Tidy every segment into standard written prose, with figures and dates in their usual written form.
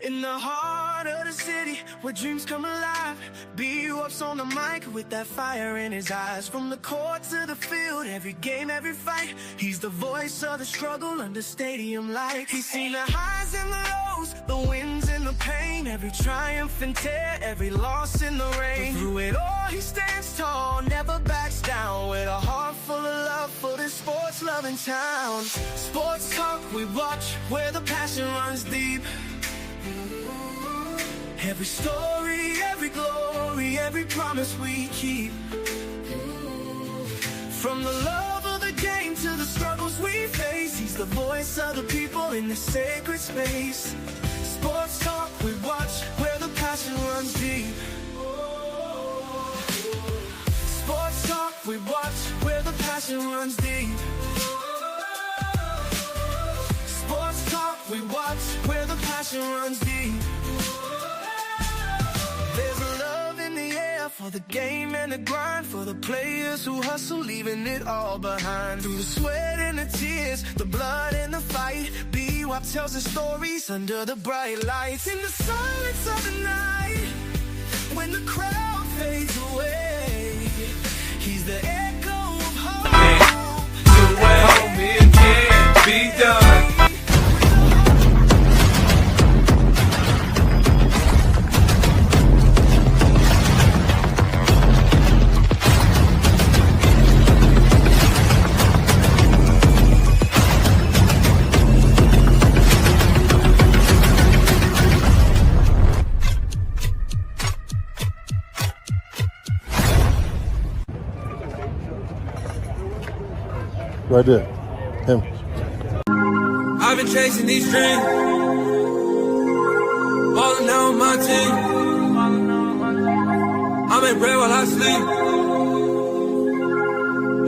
In the heart of the city, where dreams come alive, B-Up's on the mic with that fire in his eyes. From the court to the field, every game, every fight, he's the voice of the struggle under stadium lights. He's seen the highs and the lows, the wins and the pain, every triumph and tear, every loss in the rain. But through it all, he stands tall, never backs down, with a heart full of love for this sports-loving town. Sports talk we watch, where the passion runs deep. Every story, every glory, every promise we keep. From the love of the game to the struggles we face, he's the voice of the people in the sacred space. Sports talk we watch, where the passion runs deep. Sports talk we watch, where the passion runs deep. Sports talk we watch, where the passion runs deep. There's a love in the air for the game and the grind, for the players who hustle, leaving it all behind. Through the sweat and the tears, the blood and the fight, B-Wop tells the stories under the bright lights. In the silence of the night, when the crowd fades away, he's the echo of hope. The way home it can be done. Right there. Him. I've been chasing these dreams, falling down my team. I make bread while I sleep.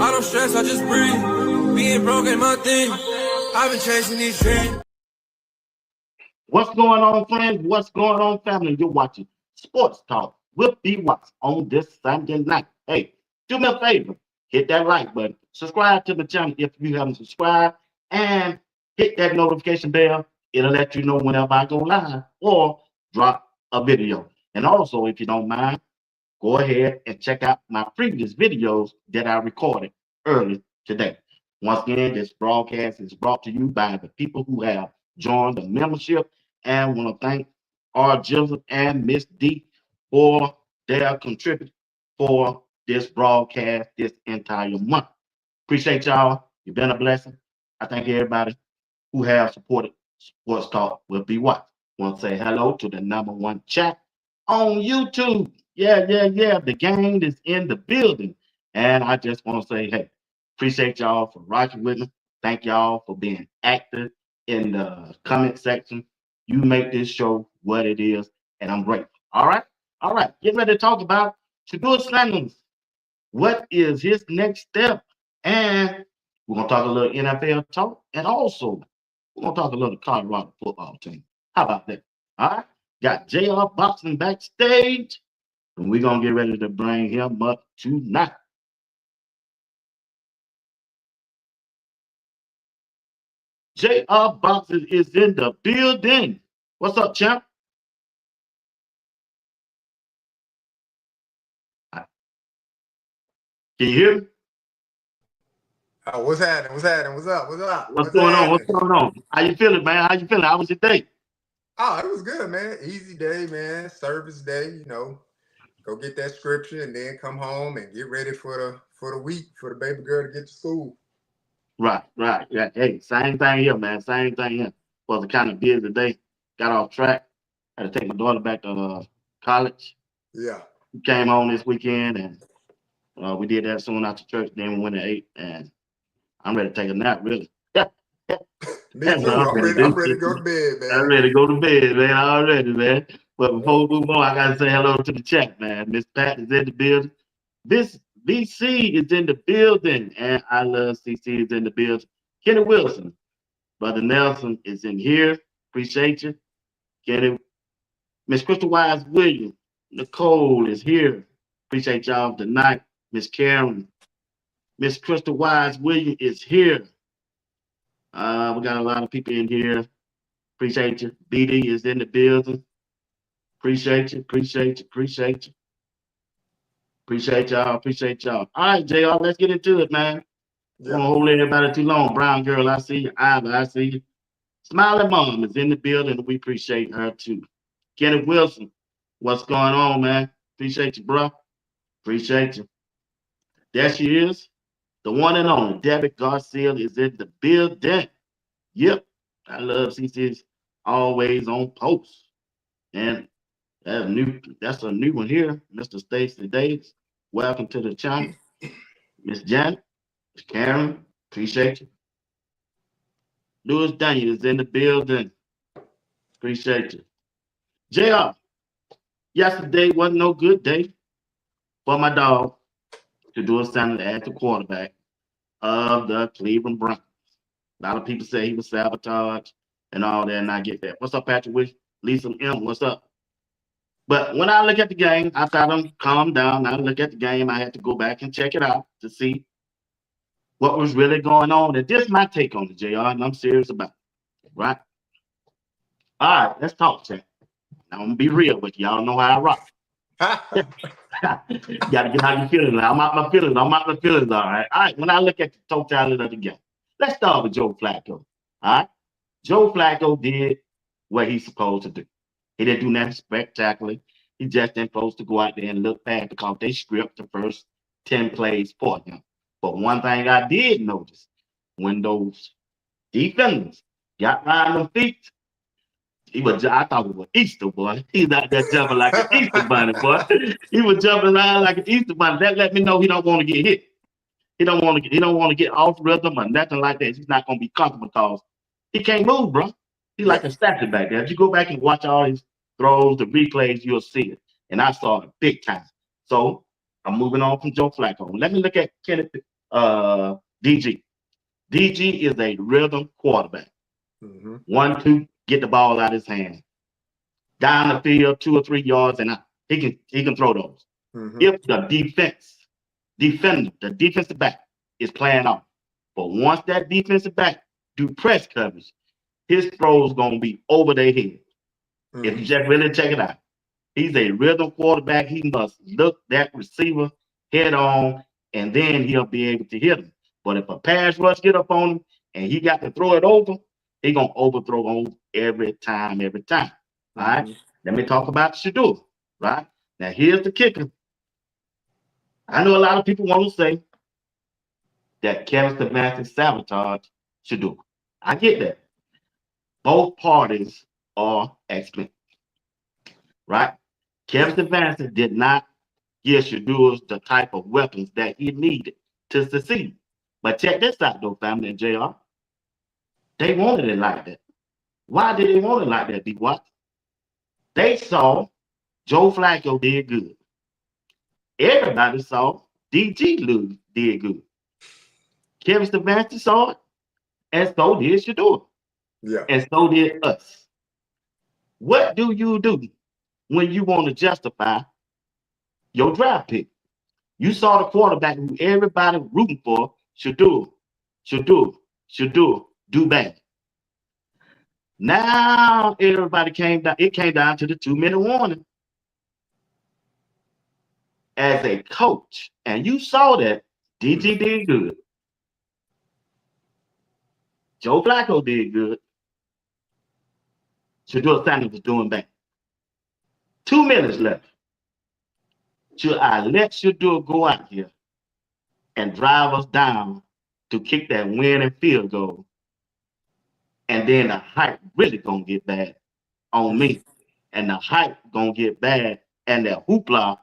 I don't stress, I just breathe. Being broke ain't my thing. I've been chasing these dreams. What's going on, friends? What's going on, family? You're watching Sports Talk with B-Watts on this Sunday night. Hey, do me a favor. Hit that like button. Subscribe to the channel if you haven't subscribed. And hit that notification bell. It'll let you know whenever I go live or drop a video. And also, if you don't mind, go ahead and check out my previous videos that I recorded earlier today. Once again, this broadcast is brought to you by the people who have joined the membership, and want to thank R. Joseph and Miss D for their contribution for this broadcast this entire month. Appreciate y'all. You've been a blessing. I thank everybody who have supported Sports Talk with B-Watts. Want to say hello to the #1 chat on YouTube. Yeah. The gang is in the building. And I just want to say, hey, appreciate y'all for rocking with me. Thank y'all for being active in the comment section. You make this show what it is, and I'm grateful. All right. Get ready to talk about Shedeur Sanders. What is his next step? And we're going to talk a little NFL talk. And also, we're going to talk a little Colorado football team. How about that? All right. Got JR Boxing backstage. And we're going to get ready to bring him up tonight. JR Boxing is in the building. What's up, champ? Can you hear me? What's happening? What's happening? What's up? What's going on? What's going on? How you feeling, man? How you feeling? How was your day? Oh, it was good, man. Easy day, man. Service day, Go get that scripture and then come home and get ready for the week for the baby girl to get to school. Right. Yeah. Hey, same thing here, man. Same thing here. Was a kind of busy day. Got off track. Had to take my daughter back to college. Yeah. We came home this weekend and we did that soon after church. Then we went to 8, and I'm ready to take a nap, really. Me too. I'm ready to go to bed, man. I'm ready to go to bed, man. Already, man. But before we move on, I got to say hello to the chat, man. Miss Pat is in the building. This VC is in the building, and I love CC is in the building. Kenny Wilson, Brother Nelson is in here. Appreciate you. Kenny. Miss Crystal Wise Williams, Nicole is here. Appreciate y'all tonight. Miss Karen, Miss Crystal Wise Williams is here. We got a lot of people in here. Appreciate you. BD is in the building. Appreciate you. Appreciate you. Appreciate you. Appreciate y'all. Appreciate y'all. All right, JR, let's get into it, man. Won't Yeah. hold everybody too long. Brown girl, I see you. Ivy, I see you. Smiling Mom is in the building. We appreciate her too. Kenneth Wilson, what's going on, man? Appreciate you, bro. Appreciate you. There she is. The one and only Debbie Garcia is in the building. Yep. I love CC's always on post. And that's a new one here. Mr. Stacy Davis. Welcome to the channel. Miss Janet, Miss Karen, appreciate you. Louis Daniel is in the building. Appreciate you. JR, yesterday wasn't no good day for my dog Shedeur Sanders as the quarterback of the Cleveland Browns. A lot of people say he was sabotaged and all that, and I get that. What's up, Patrick Wish? Lisa M, what's up? But when I look at the game, I thought I'm calm down. I look at the game, I had to go back and check it out to see what was really going on. And this is my take on it, JR, and I'm serious about it, right? All right, let's talk, chat. I'm going to be real with you. Y'all know how I rock. Got to get how you feeling. I'm out my feelings. I'm out my feelings, all right? All right, when I look at the totality of the game, let's start with Joe Flacco, all right? Joe Flacco did what he's supposed to do. He didn't do nothing spectacular. He just didn't supposed to go out there and look bad because they script the first 10 plays for him. But one thing I did notice, when those defenders got around them feet, I thought it was Easter, boy. He's out there jumping like an Easter bunny, boy. He was jumping around like an Easter bunny. That let me know he don't want to get hit. He don't want to get off rhythm or nothing like that. He's not going to be comfortable because he can't move, bro. He's like a statue back there. If you go back and watch all his throws, the replays, you'll see it. And I saw it big time. So I'm moving on from Joe Flacco. Let me look at Kenneth DG. DG is a rhythm quarterback. 1, 2, get the ball out of his hand. Down the field, 2 or 3 yards, and out. He can throw those. If the the defensive back is playing off. But once that defensive back do press coverage, his throws gonna be over their head. If you just really check it out. He's a rhythm quarterback. He must look that receiver head on, and then he'll be able to hit him. But if a pass rush get up on him and he got to throw it over, he gonna overthrow on every time. All right. Let me talk about Shedeur. Right now, here's the kicker. I know a lot of people want to say that Kevin Stefanski sabotaged Shedeur. I get that. Both parties are expensive, right? Kevin Stefanski did not give Shedeur the type of weapons that he needed to succeed. But check this out, though, family and JR. They wanted it like that. Why did they want it like that, B-Watch? They saw Joe Flacco did good. Everybody saw DG did good. Kevin Stefanski saw it, and so did Shedeur. Yeah. And so did us. What do you do when you want to justify your draft pick? You saw the quarterback who everybody rooting for, Shedeur, do bad. Now everybody came down. It came down to the 2-minute warning. As a coach, and you saw that DG did good. Joe Flacco did good. Shedeur Sanders was doing bad. 2 minutes left. Should I let Shedeur go out here and drive us down to kick that winning field goal? And then the hype really gonna get bad on me. And the hype gonna get bad, and that hoopla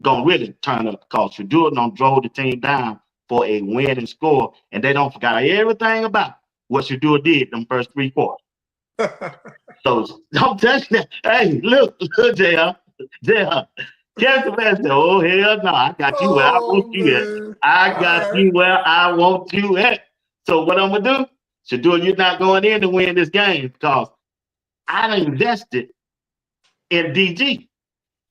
gonna really turn up because Shedeur done drove the team down for a winning score, and they don't forget everything about what Shedeur did them first 3 quarters. So don't touch that. Hey, look, JR. Kevin Stefanski said, oh, hell no, I got you where I want you at. I got you where I want you at. So what I'm going to do? Shedeur, you're not going in to win this game because I invested in DG.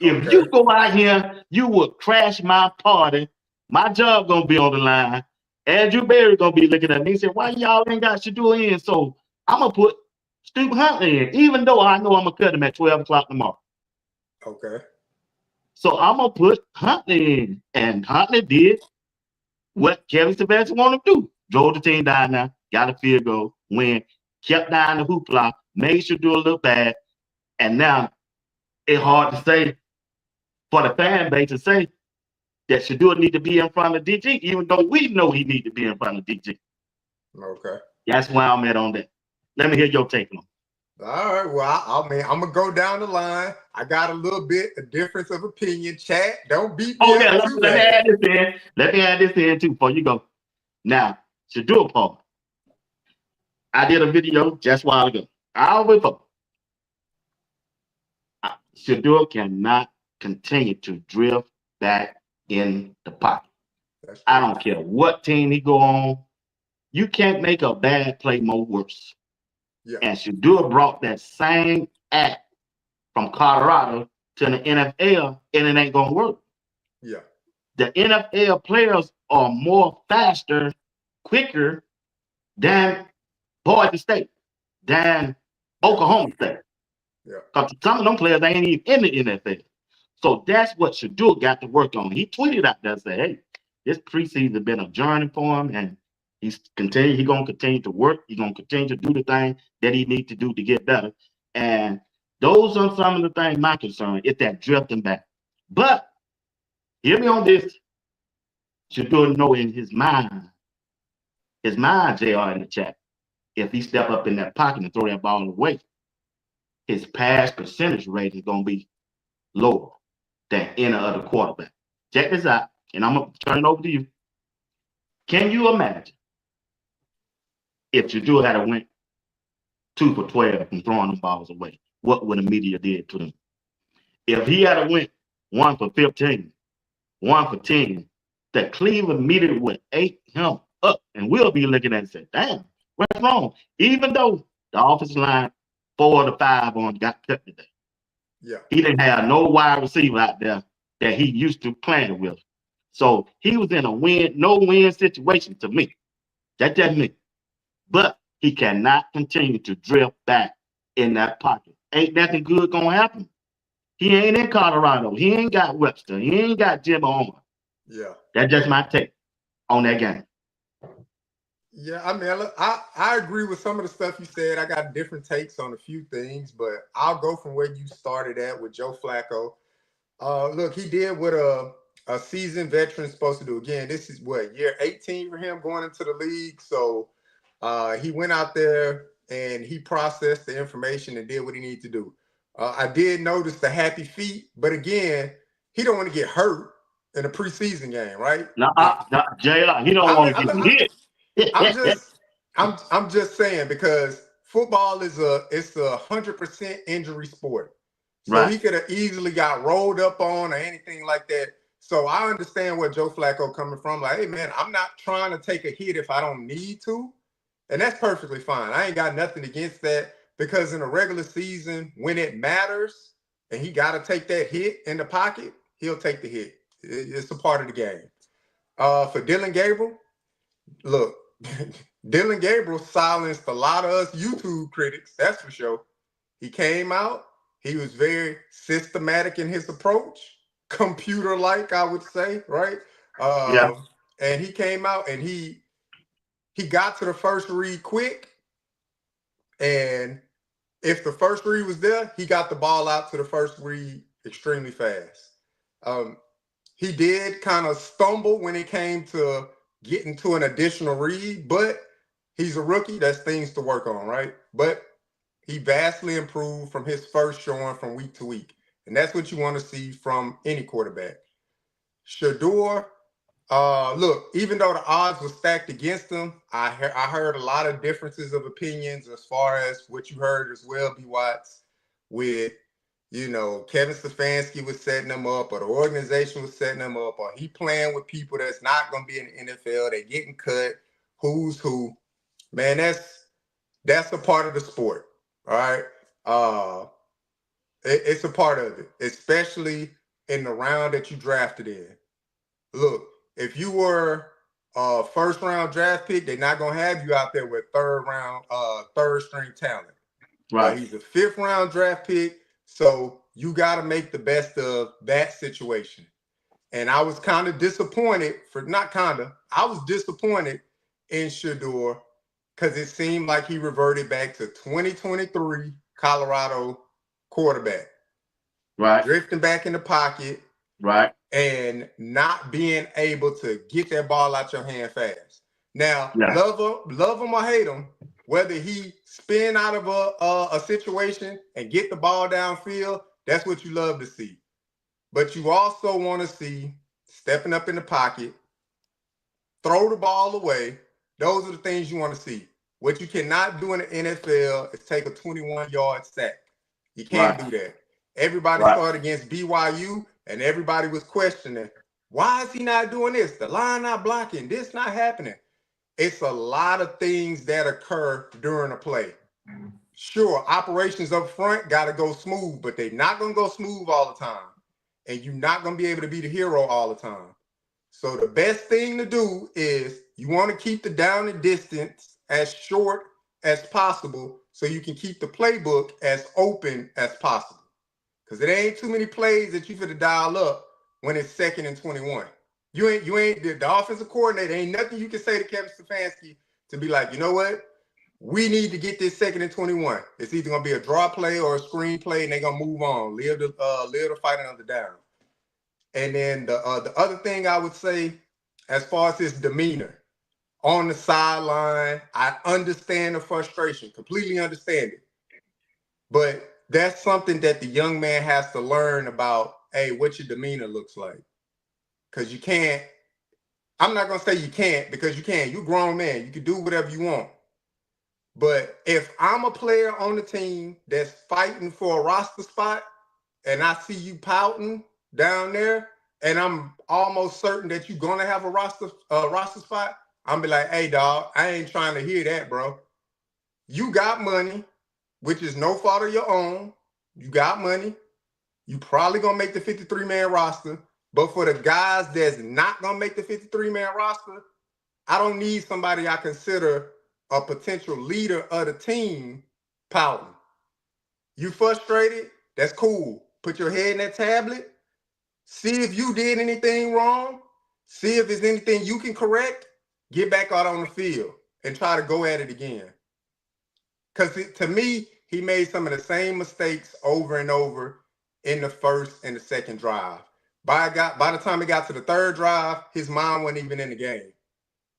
If you go out here, you will crash my party. My job going to be on the line. Andrew Berry going to be looking at me and say, why y'all ain't got Shedeur in? So I'm going to put Stu Huntley in, even though I know I'm going to cut him at 12 o'clock tomorrow. Okay. So I'm going to put Huntley in. And Huntley did what Kevin Stefanski wanted to do. Drove the team down there, got a field goal, win, kept down the hoopla, made sure do a little bad. And now it's hard to say for the fan base to say that Shedeur need to be in front of DG, even though we know he need to be in front of DG. Okay. That's why I'm at on that. Let me hear your take on it. All right. Well, I mean, I'm gonna go down the line. I got a little bit of difference of opinion. Chat, don't beat me Oh, yeah, up let too me bad. add this in. Let me add this in too before you go. Now, Shedeur part. I did a video just a while ago. I always thought Shedeur cannot continue to drift back in the pocket. I don't care what team he go on. You can't make a bad play more worse. Yeah. And Shedeur brought that same act from Colorado to the NFL, and it ain't gonna work. Yeah. The NFL players are more faster, quicker than Boise State, than Oklahoma State. Yeah. Because some of them players ain't even in the NFL. So that's what Shedeur got to work on. He tweeted out there, said, hey, this preseason has been a journey for him, and he's going to continue to work. He's going to continue to do the thing that he needs to do to get better. And those are some of the things my concern is that drifting back. But hear me on this. Shedeur know in his mind, JR in the chat, if he step up in that pocket and throw that ball away, his pass percentage rate is going to be lower than any other quarterback. Check this out, and I'm going to turn it over to you. Can you imagine if Shedeur had went 2 for 12 from throwing the balls away? What would the media did to him? If he had went 1 for 15, 1 for 10, the Cleveland media would ate him up, and we'll be looking at it and say, damn, what's wrong? Even though the offensive line 4 to 5 on got cut today. Yeah. He didn't have no wide receiver out there that he used to playing with. So he was in a no-win situation to me. That's just me. But he cannot continue to drift back in that pocket. Ain't nothing good gonna happen. He ain't in Colorado. He ain't got Webster. He ain't got Jim Oma. Yeah. That's just my take on that game. Yeah, I mean, I agree with some of the stuff you said. I got different takes on a few things, but I'll go from where you started at with Joe Flacco. Look, he did what a seasoned veteran is supposed to do. Again, this is what, year 18 for him going into the league. So he went out there and he processed the information and did what he needed to do. I did notice the happy feet, but again, he don't want to get hurt in a preseason game, right? No, JR, he don't want to get hit. I'm just saying, because football is it's 100% injury sport. So Right. he could have easily got rolled up on or anything like that. So I understand where Joe Flacco coming from. Like, hey man, I'm not trying to take a hit if I don't need to. And that's perfectly fine. I ain't got nothing against that, because in a regular season, when it matters and he got to take that hit in the pocket, he'll take the hit. It's a part of the game. For Dylan Gabriel, look, Dylan Gabriel silenced a lot of us YouTube critics, that's for sure. He came out, he was very systematic in his approach, computer-like, I would say, right? Yeah. And he came out and he got to the first read quick, and if the first read was there, he got the ball out to the first read extremely fast. He did kind of stumble when it came to getting to an additional read, but he's a rookie. That's things to work on, right? But he vastly improved from his first showing from week to week. And that's what you want to see from any quarterback. Shedeur, look, even though the odds were stacked against him, I heard a lot of differences of opinions as far as what you heard as well, B. Watts, with, you know, Kevin Stefanski was setting them up, or the organization was setting them up, or he playing with people that's not going to be in the NFL. They're getting cut. Who's who? Man, that's a part of the sport. All right. It's a part of it, especially in the round that you drafted in. Look, if you were a first round draft pick, they're not going to have you out there with third string talent. Right. He's a 5th round draft pick, so you got to make the best of that situation. And I was kind of disappointed I was disappointed in Shedeur because it seemed like he reverted back to 2023 Colorado quarterback. Right. Drifting back in the pocket. Right. And not being able to get that ball out your hand fast. Now, love him or hate him, whether he spin out of a situation and get the ball downfield, that's what you love to see. But you also want to see stepping up in the pocket, throw the ball away. Those are the things you want to see. What you cannot do in the NFL is take a 21-yard sack. You can't do that. Everybody started against BYU, and everybody was questioning, why is he not doing this? The line not blocking, this not happening. It's a lot of things that occur during a play. Sure, operations up front got to go smooth, but they're not going to go smooth all the time. And you're not going to be able to be the hero all the time. So the best thing to do is you want to keep the down and distance as short as possible so you can keep the playbook as open as possible. Because it ain't too many plays that you finna dial up when it's 2nd and 21. You ain't the offensive coordinator, ain't nothing you can say to Kevin Stefanski to be like, you know what? We need to get this 2nd and 21. It's either gonna be a draw play or a screen play, and they're gonna move on, live the fight another down. And then the other thing I would say, as far as his demeanor on the sideline, I understand the frustration, completely understand it. But that's something that the young man has to learn about, hey, what your demeanor looks like. Because you can't, I'm not going to say you can't, because you can. You're a grown man. You can do whatever you want. But if I'm a player on the team that's fighting for a roster spot and I see you pouting down there and I'm almost certain that you're going to have a roster spot, I'm be like, hey, dog, I ain't trying to hear that, bro. You got money, which is no fault of your own. You got money. You probably going to make the 53-man roster. But for the guys that's not going to make the 53-man roster, I don't need somebody I consider a potential leader of the team pouting. You frustrated? That's cool. Put your head in that tablet. See if you did anything wrong. See if there's anything you can correct. Get back out on the field and try to go at it again. Because to me, he made some of the same mistakes over and over in the first and the second drive. By the time he got to the third drive, his mind wasn't even in the game.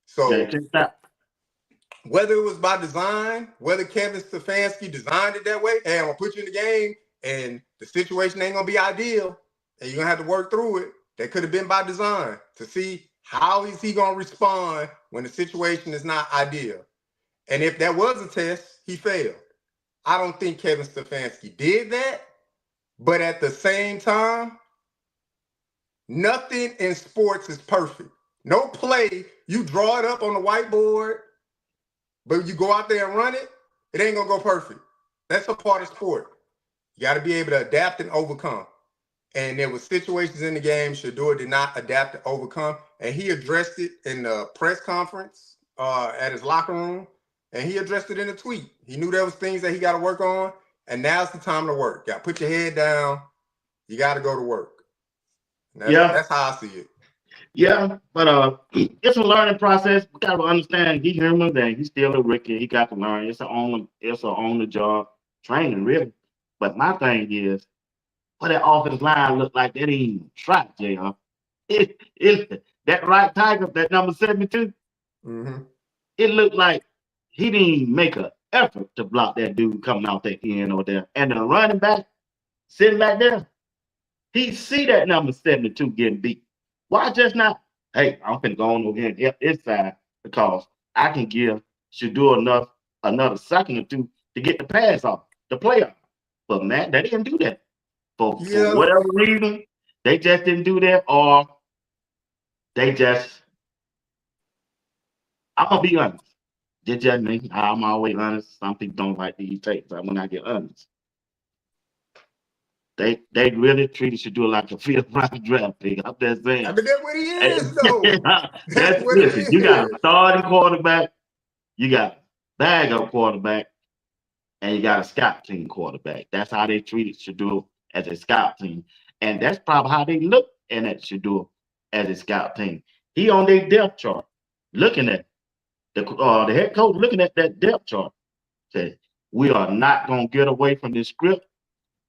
So whether it was by design, whether Kevin Stefanski designed it that way, hey, I'm going to put you in the game and the situation ain't going to be ideal and you're going to have to work through it. That could have been by design to see how is he going to respond when the situation is not ideal. And if that was a test, he failed. I don't think Kevin Stefanski did that. But at the same time, nothing in sports is perfect. No play, you draw it up on the whiteboard, but you go out there and run it, it ain't going to go perfect. That's a part of sport. You got to be able to adapt and overcome. And there were situations in the game Shedeur did not adapt and overcome. And he addressed it in the press conference at his locker room. And he addressed it in a tweet. He knew there was things that he got to work on. And now's the time to work. You got to put your head down. You got to go to work. That's how I see it. Yeah, but it's a learning process. We got to understand he's human being. He's still a rookie. He got to learn. It's a on the job training, really. But my thing is, what that offensive line look like, they didn't even try, JR. That right tackle, that number 72, it looked like he didn't even make an effort to block that dude coming out that end over there. And the running back sitting back there, he see that number 72 getting beat. Why just not, hey, I'm finna go on over here and help this side because I can give Shedeur another second or two to get the pass off, the play off. But Matt, they didn't do that. For whatever reason, they just didn't do that, or they just, I'm going to be honest. Just me. I'm always honest. Some people don't like these tapes, but when I get honest, they really treated Shedeur like a 5th round draft pick. I'm just saying. I mean, that's what he is, though. Listen, you got a starting quarterback, you got a backup quarterback, and you got a scout team quarterback. That's how they treated Shedeur as a scout team. And that's probably how they look at Shedeur as a scout team. He on their depth chart, looking at the head coach looking at that depth chart. Says, we are not going to get away from this script.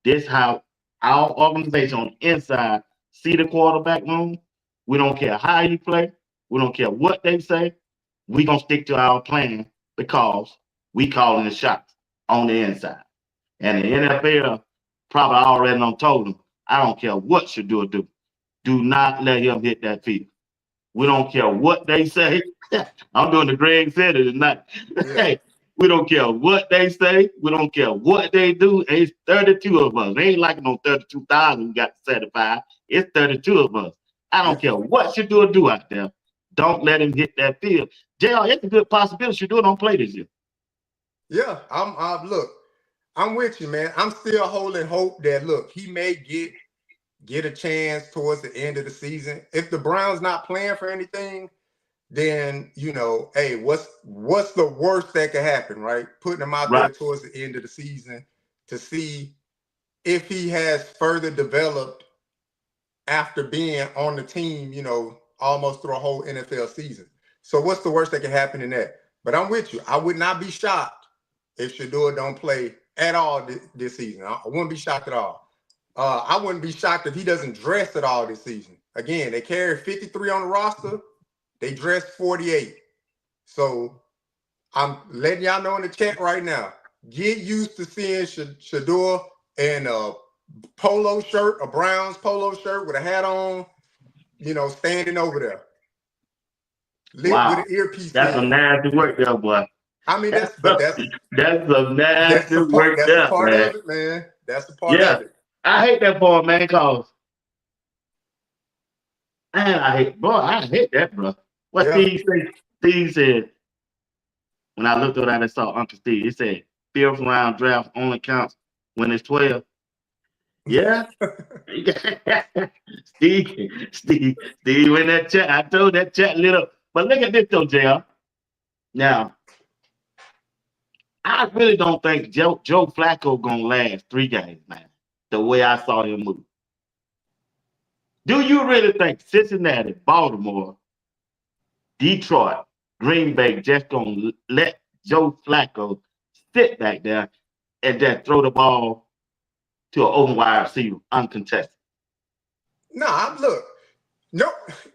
This how our organization on the inside see the quarterback room. We don't care how you play. We don't care what they say. We going to stick to our plan because we calling the shots on the inside. And the NFL probably already done told them, I don't care what Shedeur do. Do not let him hit that field. We don't care what they say. I'm doing the Greg said it tonight. Yeah. Hey, we don't care what they say. We don't care what they do. It's 32 of us. It ain't like no 32,000 we got certified. It's 32 of us. I don't care what Shedeur do out there. Don't let him hit that field. JR, it's a good possibility Shedeur don't play this year. Yeah, look, I'm with you, man. I'm still holding hope that look, he may get a chance towards the end of the season. If the Browns not playing for anything, then hey, what's the worst that could happen, right? Putting him out there towards the end of the season to see if he has further developed after being on the team, almost through a whole NFL season. So what's the worst that can happen in that? But I'm with you. I would not be shocked if Shedeur don't play at all this season. I wouldn't be shocked at all. I wouldn't be shocked if he doesn't dress at all this season. Again, they carry 53 on the roster. They dress 48. So I'm letting y'all know in the chat right now. Get used to seeing Shedeur in a polo shirt, a Browns polo shirt with a hat on, standing over there. Wow. With an earpiece. That's some nasty work there, boy. I mean, that's some nasty work there, that's a part man. of it, man. That's a part of it. I hate that for him, man, because I hate that, bro. What Steve said? Steve said, when I looked at that and saw Uncle Steve, he said, 5th round draft only counts when it's 12. Yeah. Steve in that chat. I told that chat lit up. But look at this though, JR. Now, I really don't think Joe Flacco gonna last 3 games, man. The way I saw him move. Do you really think Cincinnati, Baltimore, Detroit, Green Bay just gonna let Joe Flacco sit back there and just throw the ball to an open wide receiver uncontested? No,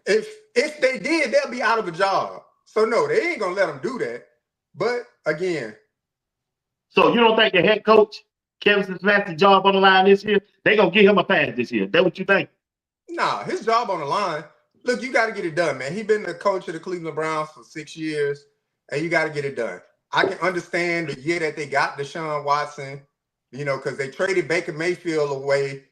if they did, they'll be out of a job. So no, they ain't gonna let them do that. But again, so you don't think the head coach Kevin Stefanski's job on the line this year? They gonna give him a pass this year? That what you think? Nah, his job on the line. Look, you got to get it done, man. He's been the coach of the Cleveland Browns for 6 years, and you got to get it done. I can understand the year that they got Deshaun Watson, because they traded Baker Mayfield away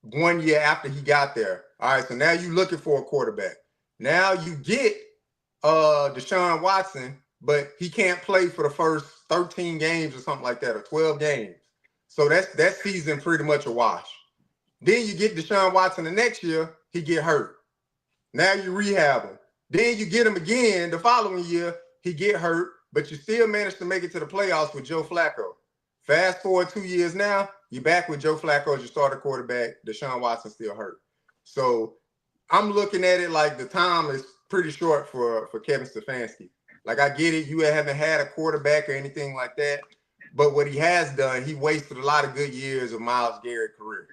1 year after he got there. All right, so now you're looking for a quarterback. Now you get Deshaun Watson, but he can't play for the first 13 games or something like that, or 12 games. So that season pretty much a wash. Then you get Deshaun Watson the next year, he get hurt. Now you rehab him. Then you get him again the following year, he get hurt, but you still manage to make it to the playoffs with Joe Flacco. Fast forward 2 years now, you're back with Joe Flacco as your starter quarterback. Deshaun Watson still hurt. So I'm looking at it like the time is pretty short for Kevin Stefanski. Like, I get it, you haven't had a quarterback or anything like that, but what he has done, he wasted a lot of good years of Myles Garrett's career.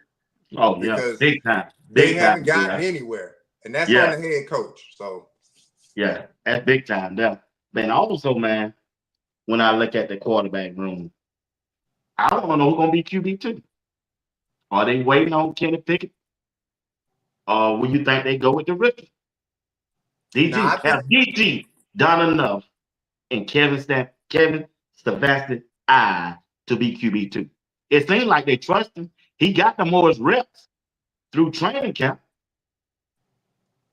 Oh, because big time. They haven't gotten anywhere, and that's on the head coach. So, yeah, that's big time. There, man. Also, man, when I look at the quarterback room, I don't know who's gonna be QB2. Are they waiting on Kenny Pickett, or will you think they go with the rookie? DG done enough in Kevin Stefanski's eye to be QB2? It seems like they trust him. He got the most reps through training camp.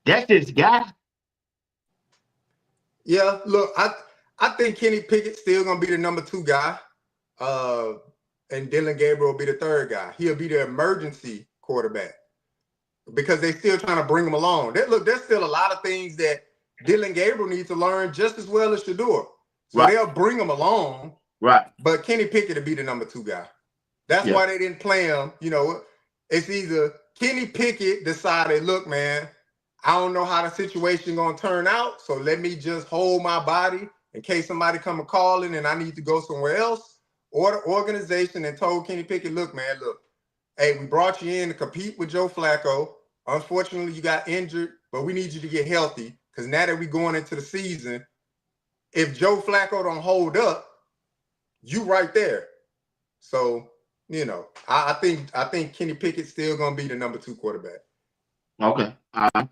That's his guy. Yeah, look, I think Kenny Pickett's still gonna be the number 2 guy. And Dylan Gabriel will be the 3rd guy. He'll be the emergency quarterback because they're still trying to bring him along. There's still a lot of things that Dylan Gabriel needs to learn just as well as Shedeur. So they'll bring him along, Right. But Kenny Pickett to be the number 2 guy. That's Yeah. why they didn't play him. You know, it's either Kenny Pickett decided, look, man, I don't know how the situation gonna turn out, so let me just hold my body in case somebody come a calling and I need to go somewhere else. Or the organization and told Kenny Pickett, look, man, look, hey, we brought you in to compete with Joe Flacco. Unfortunately, you got injured, but we need you to get healthy because now that we're going into the season, if Joe Flacco don't hold up, you right there. So, you know, I think Kenny Pickett's still gonna be the number 2 quarterback. Okay. All right.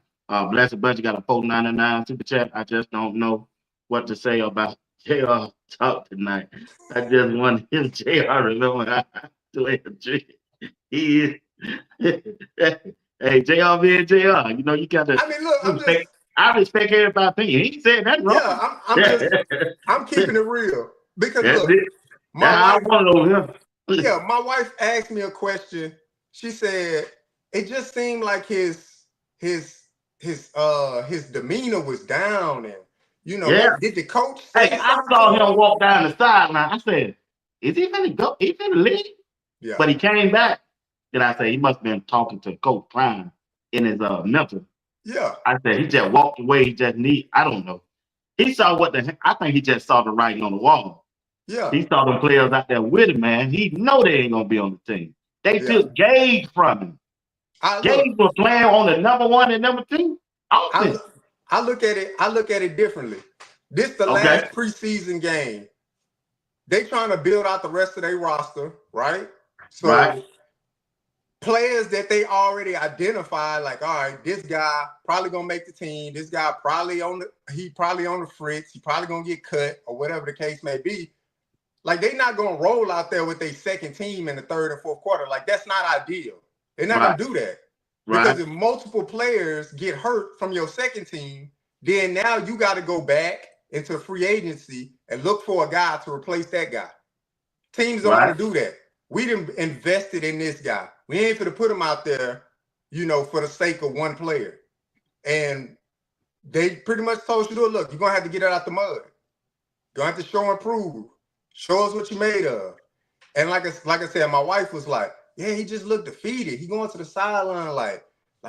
Blessed Bunch got a $4.99 super chat. I just don't know what to say about JR talk tonight. I just want him, JR, remember how to play a trick. He is. Hey, JR being JR, you know, you got to. I mean, look, I respect everybody's opinion. He said that's wrong. Yeah, I'm keeping it real because That's look, it. my wife, I want to know him. yeah, my wife asked me a question. She said it just seemed like his demeanor was down, and you know, Yeah. did the coach say Hey, I something saw to him? him walk down the sideline. I said, is he finna go? He finna leave? Yeah, But he came back. Then I said, he must have been talking to Coach Klein in his mental. yeah. I said, he just walked away. He just I don't know. He saw I think he just saw the writing on the wall. Yeah. He saw the players out there with him, man. He know they ain't going to be on the team. They took Gage from him. Gage was playing on the number 1 and number 2 offense. I look at it differently. This the last preseason game. They trying to build out the rest of their roster, right? So players that they already identified, like, all right, this guy probably gonna make the team. This guy probably on the fritz. He probably gonna get cut or whatever the case may be. Like, they not gonna roll out there with their second team in the 3rd and 4th quarter. Like, that's not ideal. They're not gonna do that. Because if multiple players get hurt from your second team, then now you got to go back into free agency and look for a guy to replace that guy. Teams don't want to do that. We done invested in this guy. We ain't going to put him out there, you know, for the sake of one player. And they pretty much told you, look, you're going to have to get it out the mud. You're going to have to show and prove. Show us what you made of. And like I said, my wife was like, yeah, he just looked defeated. He going to the sideline like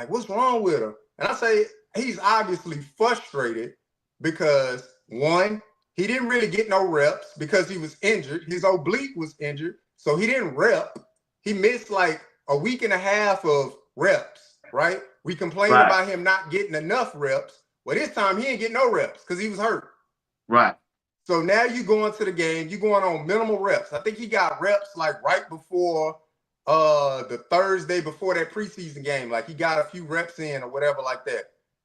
what's wrong with him? And I say he's obviously frustrated because, one, he didn't really get no reps because he was injured. His oblique was injured, so he didn't rep. He missed like a week and a half of reps, right? We complained about him not getting enough reps. Well, this time he ain't getting no reps because he was hurt. Right. So now you go into the game, you going on minimal reps. I think he got reps like right before the Thursday before that preseason game. Like, he got a few reps in or whatever like that.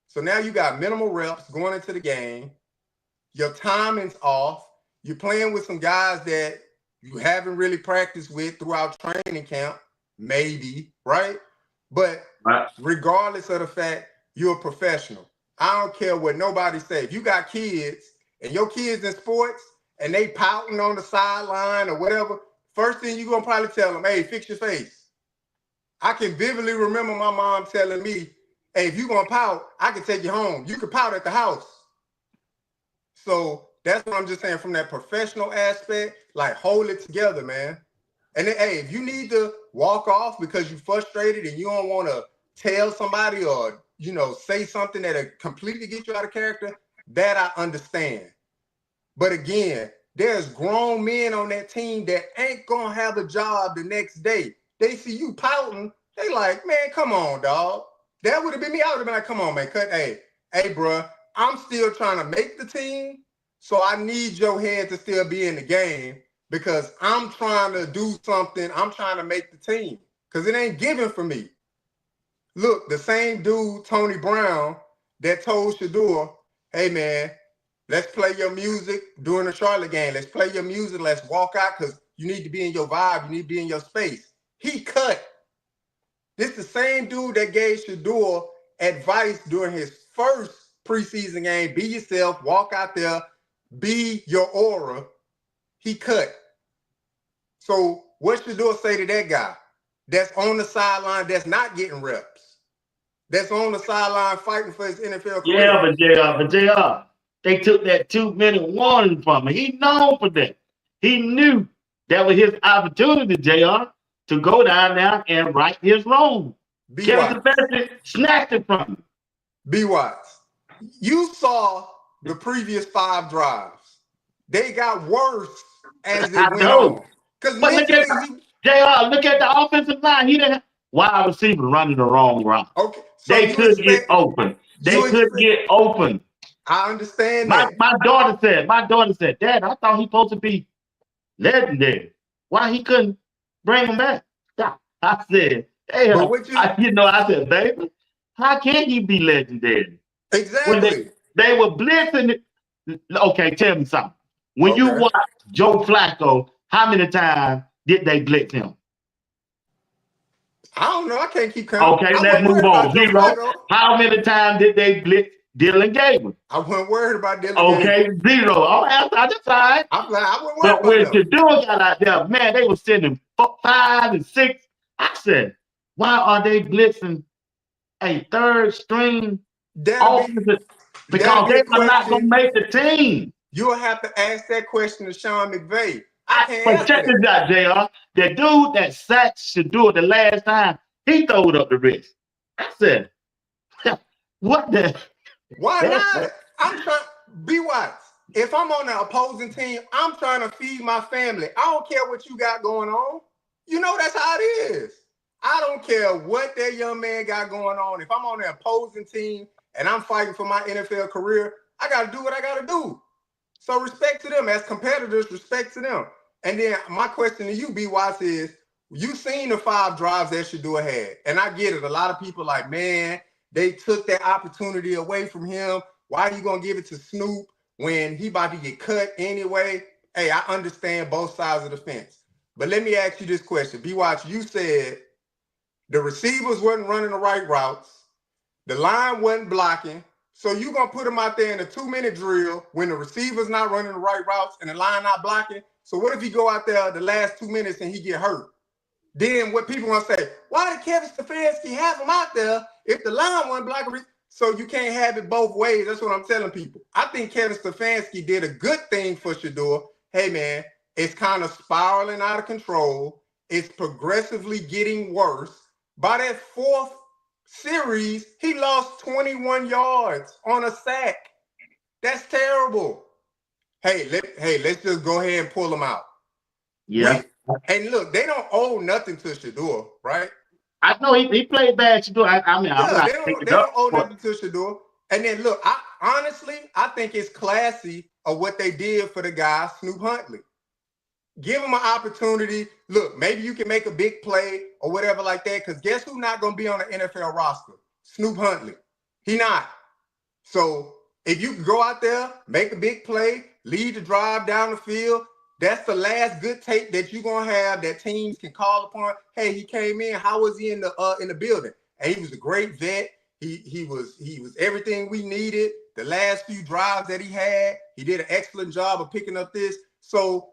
So now you got minimal reps going into the game. Your timing's off. You're playing with some guys that you haven't really practiced with throughout training camp, maybe, right? But regardless of the fact, you're a professional. I don't care what nobody say. If you got kids and your kids in sports and they pouting on the sideline or whatever, first thing you're going to probably tell them, hey, fix your face. I can vividly remember my mom telling me, hey, if you're going to pout, I can take you home. You can pout at the house. So that's what I'm just saying from that professional aspect, like, hold it together, man. And then, hey, if you need to walk off because you're frustrated and you don't want to tell somebody or, you know, say something that'll completely get you out of character, that I understand. But again, there's grown men on that team that ain't gonna have a job the next day. They see you pouting, they like, man, come on, dog. That would have been me. I would have been like, come on, man, hey, bro, I'm still trying to make the team, so I need your head to still be in the game because I'm trying to do something. I'm trying to make the team because it ain't given for me. Look, the same dude, Tony Brown, that told Shedeur, hey, man, let's play your music during the Charlotte game. Let's play your music. Let's walk out because you need to be in your vibe. You need to be in your space. He cut. This is the same dude that gave Shedeur advice during his first preseason game. Be yourself. Walk out there. Be your aura. He cut. So what Shedeur say to that guy that's on the sideline that's not getting reps? That's on the sideline fighting for his NFL career? Yeah, but JR, they took that 2-minute warning from him. He known for that. He knew that was his opportunity, JR, to go down there and right his wrong. Be Kevin Watts. Stefanski snatched it from him. B. Watts. You saw the previous 5 drives. They got worse as it I went know. on. Because But look at mentally, JR, look at the offensive line. He didn't wide receiver running the wrong route. okay. So They you could get expect open. They could get open. I understand My that. my daughter said, Dad, I thought he supposed to be legendary. Why he couldn't bring him back? I said, hey, But what you I said, baby, how can he be legendary? When exactly. they were blitzing it. Okay, tell me something. When you Okay. watch Joe Flacco, how many times did they blitz him? I don't know. I can't keep counting. Okay, I let's wasn't move worried on. about Joe 0. Flacco. How many times did they blitz Dylan Gabriel? I wasn't worried about Dylan Okay, Gabriel. 0. Oh, that's all right. I wasn't worried But about when them. Shedeur got out there, man, they were sending 5 and 6. I said, why are they blitzing a third string offensive? Because That'll be they a are not going to question. make the team. You'll have to ask that question to Sean McVay. I can't But answer check that. this out, JR. The dude that sacked Shedeur the last time, he throwed up the wrist. I said, what the? Why not? I'm trying. Be wise. If I'm on the opposing team, I'm trying to feed my family. I don't care what you got going on. You know that's how it is. I don't care what that young man got going on. If I'm on the opposing team and I'm fighting for my NFL career, I got to do what I got to do. So respect to them. As competitors, respect to them. And then my question to you, B. Watts, is you seen the 5 drives that Shedeur had. And I get it. A lot of people like, man, they took that opportunity away from him. Why are you going to give it to Snoop when he about to get cut anyway? Hey, I understand both sides of the fence. But let me ask you this question. B. Watts, you said the receivers wasn't running the right routes. The line wasn't blocking. So you're going to put them out there in a 2-minute drill when the receiver's not running the right routes and the line not blocking. So what if he go out there the last 2 minutes and he get hurt? Then what people want to say, why did Kevin Stefanski have him out there if the line wasn't blocking? So you can't have it both ways. That's what I'm telling people. I think Kevin Stefanski did a good thing for Shedeur. Hey, man, it's kind of spiraling out of control. It's progressively getting worse. By that 4th series, he lost 21 yards on a sack. That's terrible. Hey, let's just go ahead and pull him out. Yeah. And look, they don't owe nothing to Shedeur, right? I know he played bad Shedeur. I'm not they don't owe nothing to Shedeur. And then look, I think it's classy of what they did for the guy, Snoop Huntley. Give him an opportunity. Look, maybe you can make a big play or whatever like that. Because guess who's not going to be on the NFL roster? Snoop Huntley. He not. So if you can go out there, make a big play, lead the drive down the field, that's the last good tape that you're going to have that teams can call upon. Hey, he came in. How was he in the building? And he was a great vet. He was everything we needed. The last few drives that he had, he did an excellent job of picking up this. So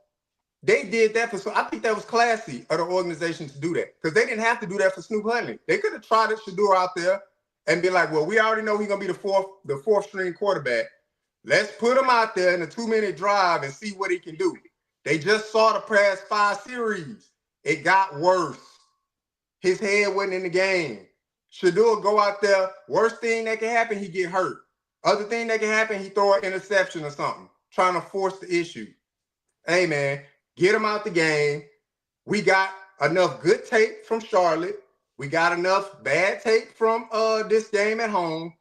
they did that so I think that was classy of the organization to do that because they didn't have to do that for Snoop Huntley. They could have tried Shedeur out there and be like, well, we already know he's gonna be the fourth string quarterback. Let's put him out there in a 2-minute drive and see what he can do. They just saw the past 5 series. It got worse. His head wasn't in the game. Shedeur go out there. Worst thing that can happen, he get hurt. Other thing that can happen, he throw an interception or something, trying to force the issue. Hey, man, get him out the game. We got enough good tape from Charlotte. We got enough bad tape from this game at home.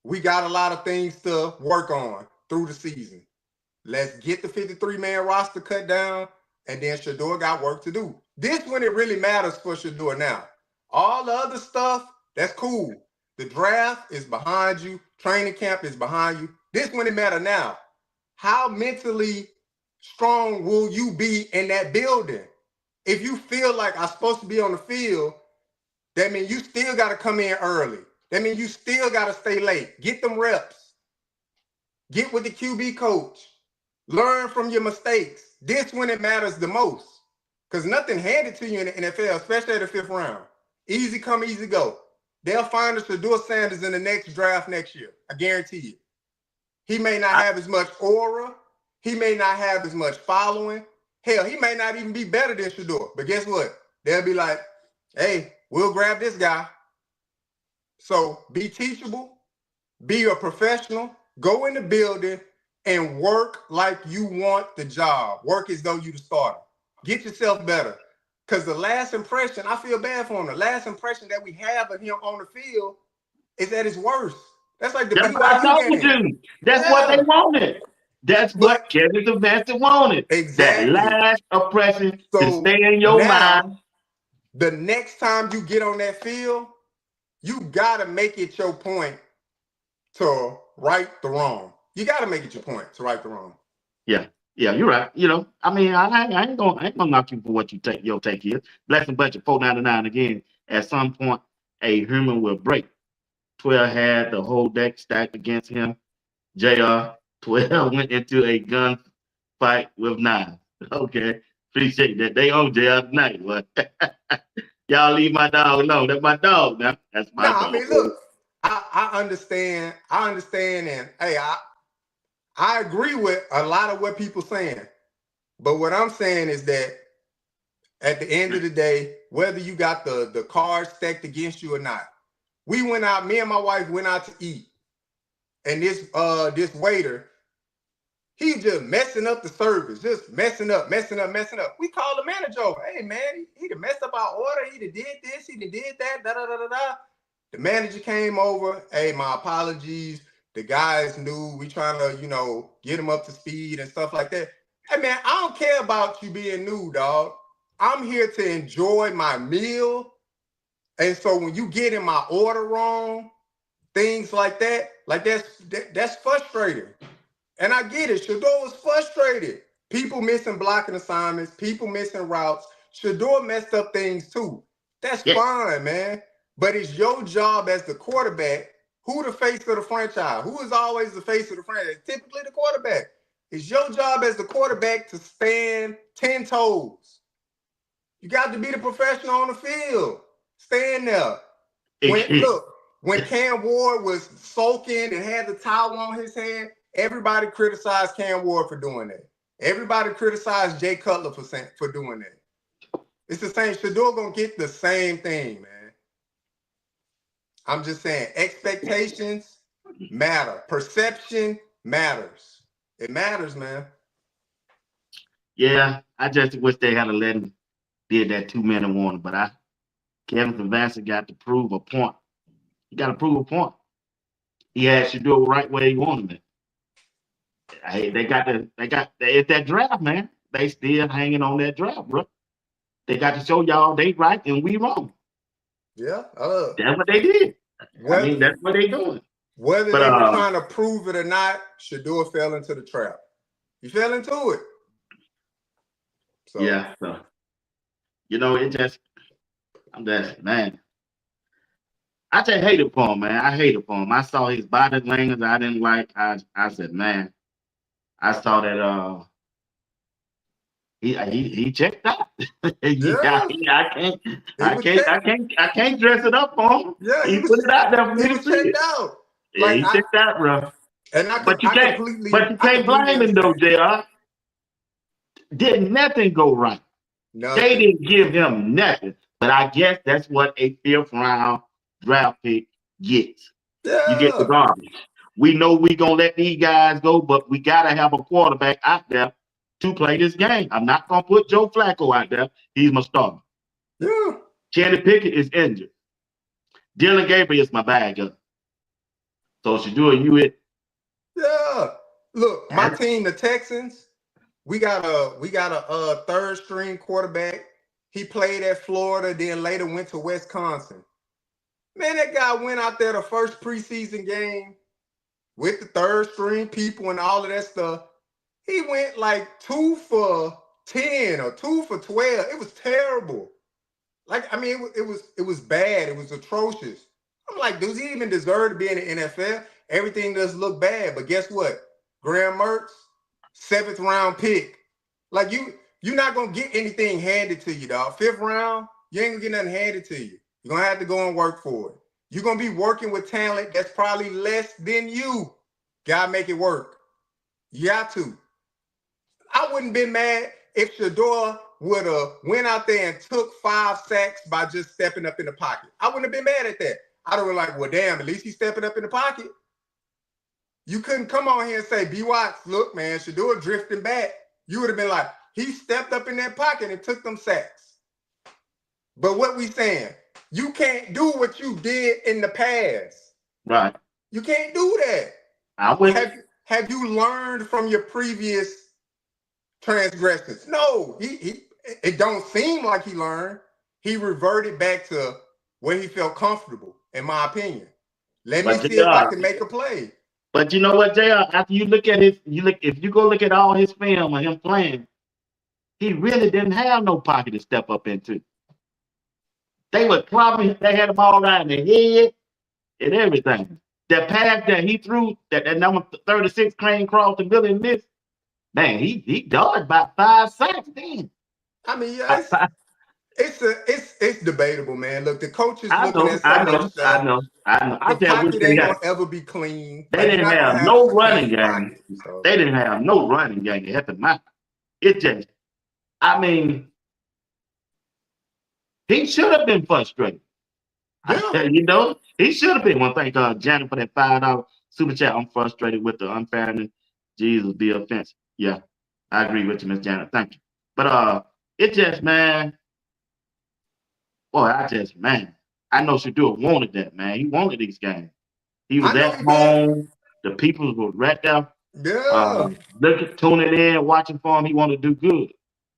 We got a lot of things to work on through the season. Let's get the 53-man roster cut down, and then Shedeur got work to do. This when it really matters for Shedeur now. All the other stuff, that's cool. The draft is behind you. Training camp is behind you. This when it matters now. How mentally strong will you be in that building? If you feel like I'm supposed to be on the field, that means you still got to come in early. That means you still got to stay late. Get them reps. Get with the QB coach. Learn from your mistakes. This when it matters the most. Because nothing handed to you in the NFL, especially at the 5th round. Easy come, easy go. They'll find a Shedeur Sanders in the next draft next year. I guarantee you. He may not have as much aura. He may not have as much following. Hell, he may not even be better than Shedeur. But guess what? They'll be like, hey, we'll grab this guy. So be teachable, be a professional, go in the building and work like you want the job. Work as though you the starter. Get yourself better. Because the last impression, I feel bad for him. The last impression that we have of him on the field is at his worst. That's like the That's what I BYU told game. you. That's what they wanted. That's what But Kevin Stefanski wanted. That exactly. last impression to So stay in your now, mind. the next time you get on that field, you got to make it your point to right the wrong. You got to make it your point to right the wrong. Yeah, you're right. You know, I mean, I ain't gonna knock you for what you take. Your take is blessing budget $4.99 again. At some point, a human will break. 12 had the whole deck stacked against him. JR 12 went into a gun fight with 9. Okay, appreciate that. They own JR tonight. But y'all leave my dog alone. That's my dog now. That's my dog. I mean, look, I understand. I understand, and hey, I agree with a lot of what people saying. But what I'm saying is that at the end of the day, whether you got the cards stacked against you or not, we went out, me and my wife went out to eat. And this waiter, he just messing up the service, just messing up. We called the manager over. Hey man, he done messed up our order. He done did this, he done did that, da. The manager came over. Hey, my apologies. The guys knew we trying to, get him up to speed and stuff like that. Hey man, I don't care about you being new, dog. I'm here to enjoy my meal. And so when you get in my order wrong, things like that, that's frustrating. And I get it. Shedeur was frustrated. People missing blocking assignments, people missing routes. Shedeur messed up things too. That's fine, man. But it's your job as the quarterback. Who the face of the franchise? Who is always the face of the franchise? Typically the quarterback. It's your job as the quarterback to stand 10 toes. You got to be the professional on the field. Stand there. When Cam Ward was sulking and had the towel on his hand, everybody criticized Cam Ward for doing that. Everybody criticized Jay Cutler for doing that. It's the same. Shedeur gonna get the same thing, man. I'm just saying, expectations matter. Perception matters. It matters, man. Yeah, I just wish they had let him did that 2-minute warning, but Kevin Stefanski got to prove a point. He got to prove a point. He had to do it right where he wanted it. Hey, it's that draft, man. They still hanging on that draft, bro. They got to show y'all they right and we wrong. Yeah, that's what they did. I mean, that's what they doing. Whether they were trying to prove it or not, Shedeur fell into the trap. He fell into it. So yeah, so man. I just hated for him, man. I hated for him. I saw his body language I didn't like. I said, man, I saw that he checked out. I can't dress it up for him. Yeah, he put it out there for me he to was see checked it. out. Yeah, he checked out, bro. And but you can't blame him though, JR. Did nothing go right? Nothing. They didn't give him nothing. But I guess that's what a 5th round draft pick gets. Yeah. You get the garbage. We know we're going to let these guys go, but we got to have a quarterback out there to play this game. I'm not going to put Joe Flacco out there. He's my starter. Yeah. Kenny Pickett is injured. Dylan Gabriel is my bag up. So Shedeur, you it? Yeah. Look, my team, the Texans, we got a third string quarterback. He played at Florida, then later went to Wisconsin. Man, that guy went out there the first preseason game with the third string people and all of that stuff. He went like 2 for 10 or 2 for 12. It was terrible. Like, I mean, it was bad. It was atrocious. I'm like, does he even deserve to be in the NFL? Everything does look bad. But guess what? Graham Mertz, 7th round pick. Like, you're not going to get anything handed to you, dog. 5th round, you ain't going to get nothing handed to you. You're going to have to go and work for it. You're going to be working with talent that's probably less than you. Got to make it work. You got to. I wouldn't been mad. if Shedeur would have went out there and took 5 sacks by just stepping up in the pocket, I wouldn't have been mad at that. I'd have been like, well, damn, at least he's stepping up in the pocket. You couldn't come on here and say, B. Watts, look, man, Shedeur drifting back. You would have been like, he stepped up in that pocket and took them sacks. But what we saying, you can't do what you did in the past. Right. You can't do that. Have you learned from your previous transgressions? No, it don't seem like he learned. He reverted back to where he felt comfortable, in my opinion. Let me see if I can make a play. But you know what, JR? After you look at if you go look at all his film of him playing, he really didn't have no pocket to step up into. They were clubbing, they had him all around the head and everything. That pass that he threw, that number 36 crane cross the Billy and missed, man, he dodged about 5 sacks then. I mean, yeah, it's debatable, man. Look, the coach is looking at some of this stuff. I know. The pocket ain't gonna ever be clean. They didn't have no running game. They didn't have no running game to help him out. It just, I mean, he should have been frustrated. Yeah. You know, he should have been. One thing, Janet, for that $5 super chat. I'm frustrated with the unfairness. Jesus, be offensive. Yeah, I agree with you, Miss Janet. Thank you. But it just, man, boy, I know Shedeur wanted that, man. He wanted these games. He was at home. The people were right there. Yeah. Tuning in, watching for him. He wanted to do good.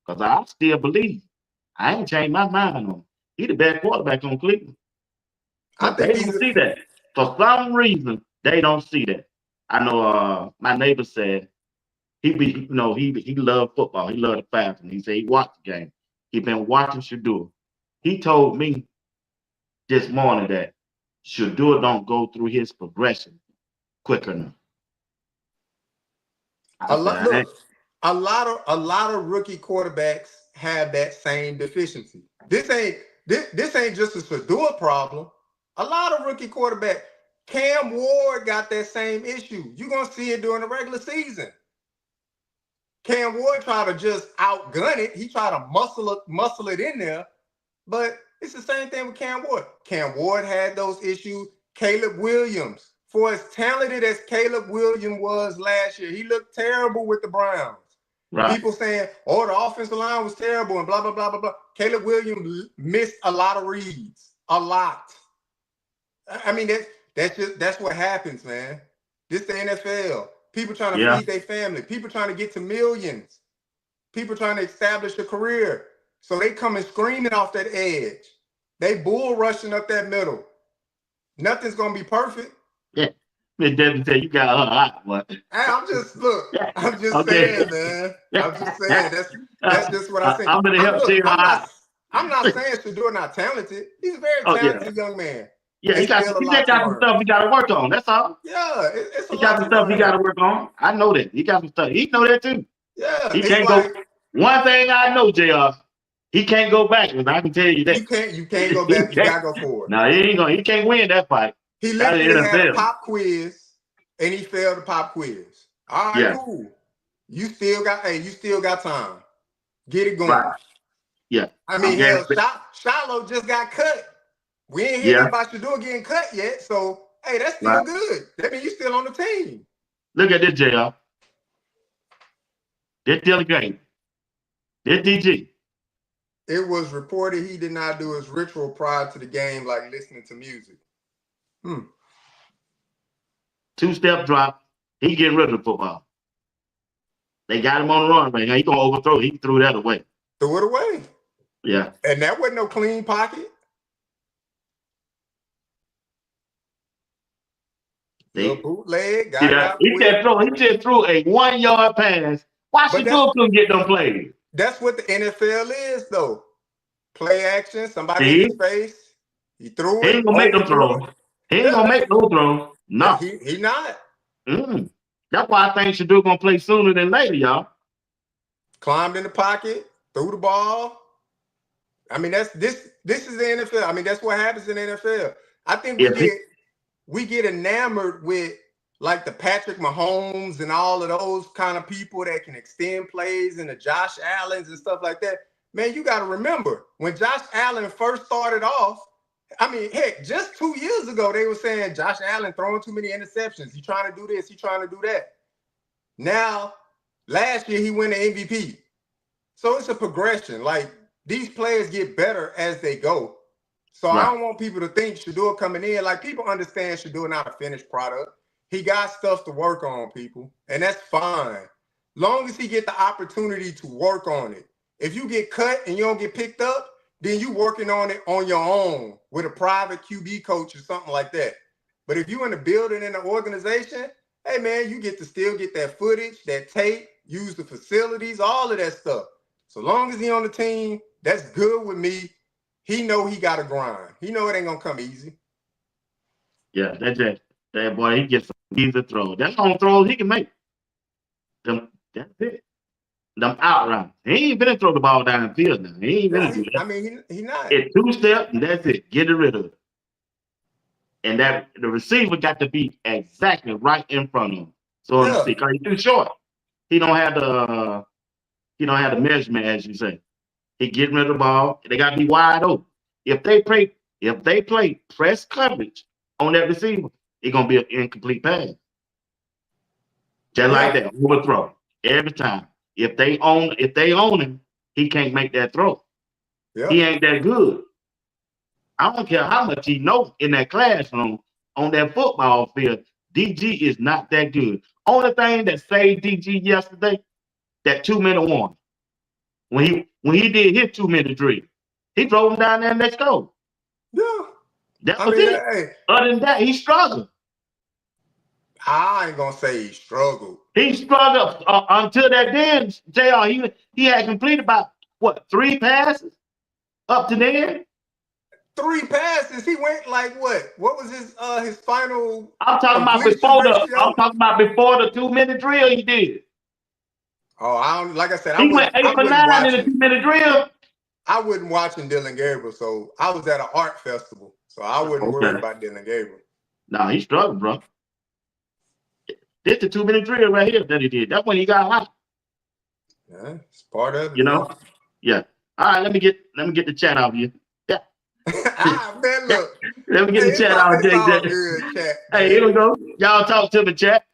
Because I still believe. I ain't changed my mind on him. He the best quarterback on Cleveland. They don't see that. For some reason, they don't see that. I know my neighbor said he loved football. He loved the fashion. He said he watched the game. He been watching Shedeur. He told me this morning that Shedeur don't go through his progression quick enough. A lot of rookie quarterbacks have that same deficiency. This ain't just a Shedeur problem. A lot of rookie quarterbacks. Cam Ward got that same issue. You're gonna see it during the regular season. Cam Ward tried to just outgun it. He tried to muscle it in there. But it's the same thing with Cam Ward. Cam Ward had those issues. Caleb Williams, for as talented as Caleb Williams was last year, he looked terrible with the Browns. Right. People saying, oh, the offensive line was terrible and blah, blah, blah, blah, blah. Caleb Williams missed a lot of reads. A lot. I mean, that's what happens, man. This the NFL. People trying to feed their family. People trying to get to millions. People trying to establish a career. So they coming screaming off that edge. They bull rushing up that middle. Nothing's gonna be perfect. Yeah. Miss Debbie said you got a hot one. Hey, I'm just saying, man. I'm just saying that's just what I think. I'm gonna help you. I'm not saying Shedeur not talented. He's a very talented young man. Yeah, he got some stuff he got to work on. That's all. Yeah, it's he got some stuff he got to work on. I know that. He got some stuff. He know that too. Yeah, he can't go. One thing I know, JR, he can't go backwards. I can tell you that. You can't go back. You gotta go forward. No, he can't win that fight. He literally had a pop quiz and he failed the pop quiz. All right, cool. You still got time. Get it going. Right. Yeah. I mean, Shiloh just got cut. We ain't hearing about Shedeur getting cut yet. So, hey, that's still good. That means you still on the team. Look at this, JR. This Dilly Green. This DG. It was reported he did not do his ritual prior to the game, like listening to music. 2-step drop. He getting rid of the football. They got him on the run right now. He gonna overthrow. He threw that away. Threw it away. Yeah. And that wasn't no clean pocket. Bootleg. He just threw a 1-yard pass. Why Shedeur couldn't get them plays? That's what the NFL is, though. Play action. Somebody in his face. He threw it. He ain't gonna make them throw. He ain't gonna make no throw. No. He not. That's why I think Shedeur gonna play sooner than later, y'all. Climbed in the pocket, threw the ball. I mean, this is the NFL. I mean, that's what happens in the NFL. I think we get enamored with like the Patrick Mahomes and all of those kind of people that can extend plays and the Josh Allens and stuff like that, man, you got to remember when Josh Allen first started off, I mean, heck, just 2 years ago, they were saying Josh Allen throwing too many interceptions. He trying to do this. He trying to do that. Now, last year, he won the MVP. So it's a progression. Like, these players get better as they go. So Right. I don't want people to think Shedeur coming in. Like, people understand Shedeur not a finished product. He got stuff to work on, people. And that's fine. Long as he get the opportunity to work on it. If you get cut and you don't get picked up, then you working on it on your own with a private QB coach or something like that. But if you in the building in the organization, hey, man, you get to still get that footage, that tape, use the facilities, all of that stuff. So long as he on the team, that's good with me. He know he got to grind. He know it ain't going to come easy. Yeah, that boy, he gets some easy throws. That's on throws he can make. That's it. Them out routes. He ain't finna throw the ball down the field now. He ain't finna do that. I mean, he not. It's 2 steps, and that's it. Get rid of it. And that the receiver got to be exactly right in front of him. So to speak, he's too short. He don't have the measurement, as you say. He getting rid of the ball. They got to be wide open. If they play press coverage on that receiver, it's gonna be an incomplete pass. Just like that, overthrow every time. If they own him, he can't make that throw. Yeah. He ain't that good. I don't care how much he knows in that classroom on that football field. DG is not that good. Only thing that saved DG yesterday, that 2-minute warning. When he did his 2-minute drill, he drove him down there and let's go. Yeah. That was it. Hey, other than that, he struggled. I ain't gonna say he struggled. He struggled until that then, JR. He had completed about 3 passes up to there. 3 passes. He went like what? What was his final? I'm talking about before the 2-minute drill he did. Oh, I don't. Like I said, he went 8 for 9 in the 2-minute drill. I wasn't watching Dylan Gabriel, so I was at an art festival, so I wouldn't worry about Dylan Gabriel. No, he struggled, bro. This the 2-minute drill right here that he did. That's when he got hot. Yeah, it's part of it. You know? Yeah. All right, let me get the chat out of you. Yeah. Man, look. Let me get the chat out of JJ. Hey, here we go. Y'all talk to the chat.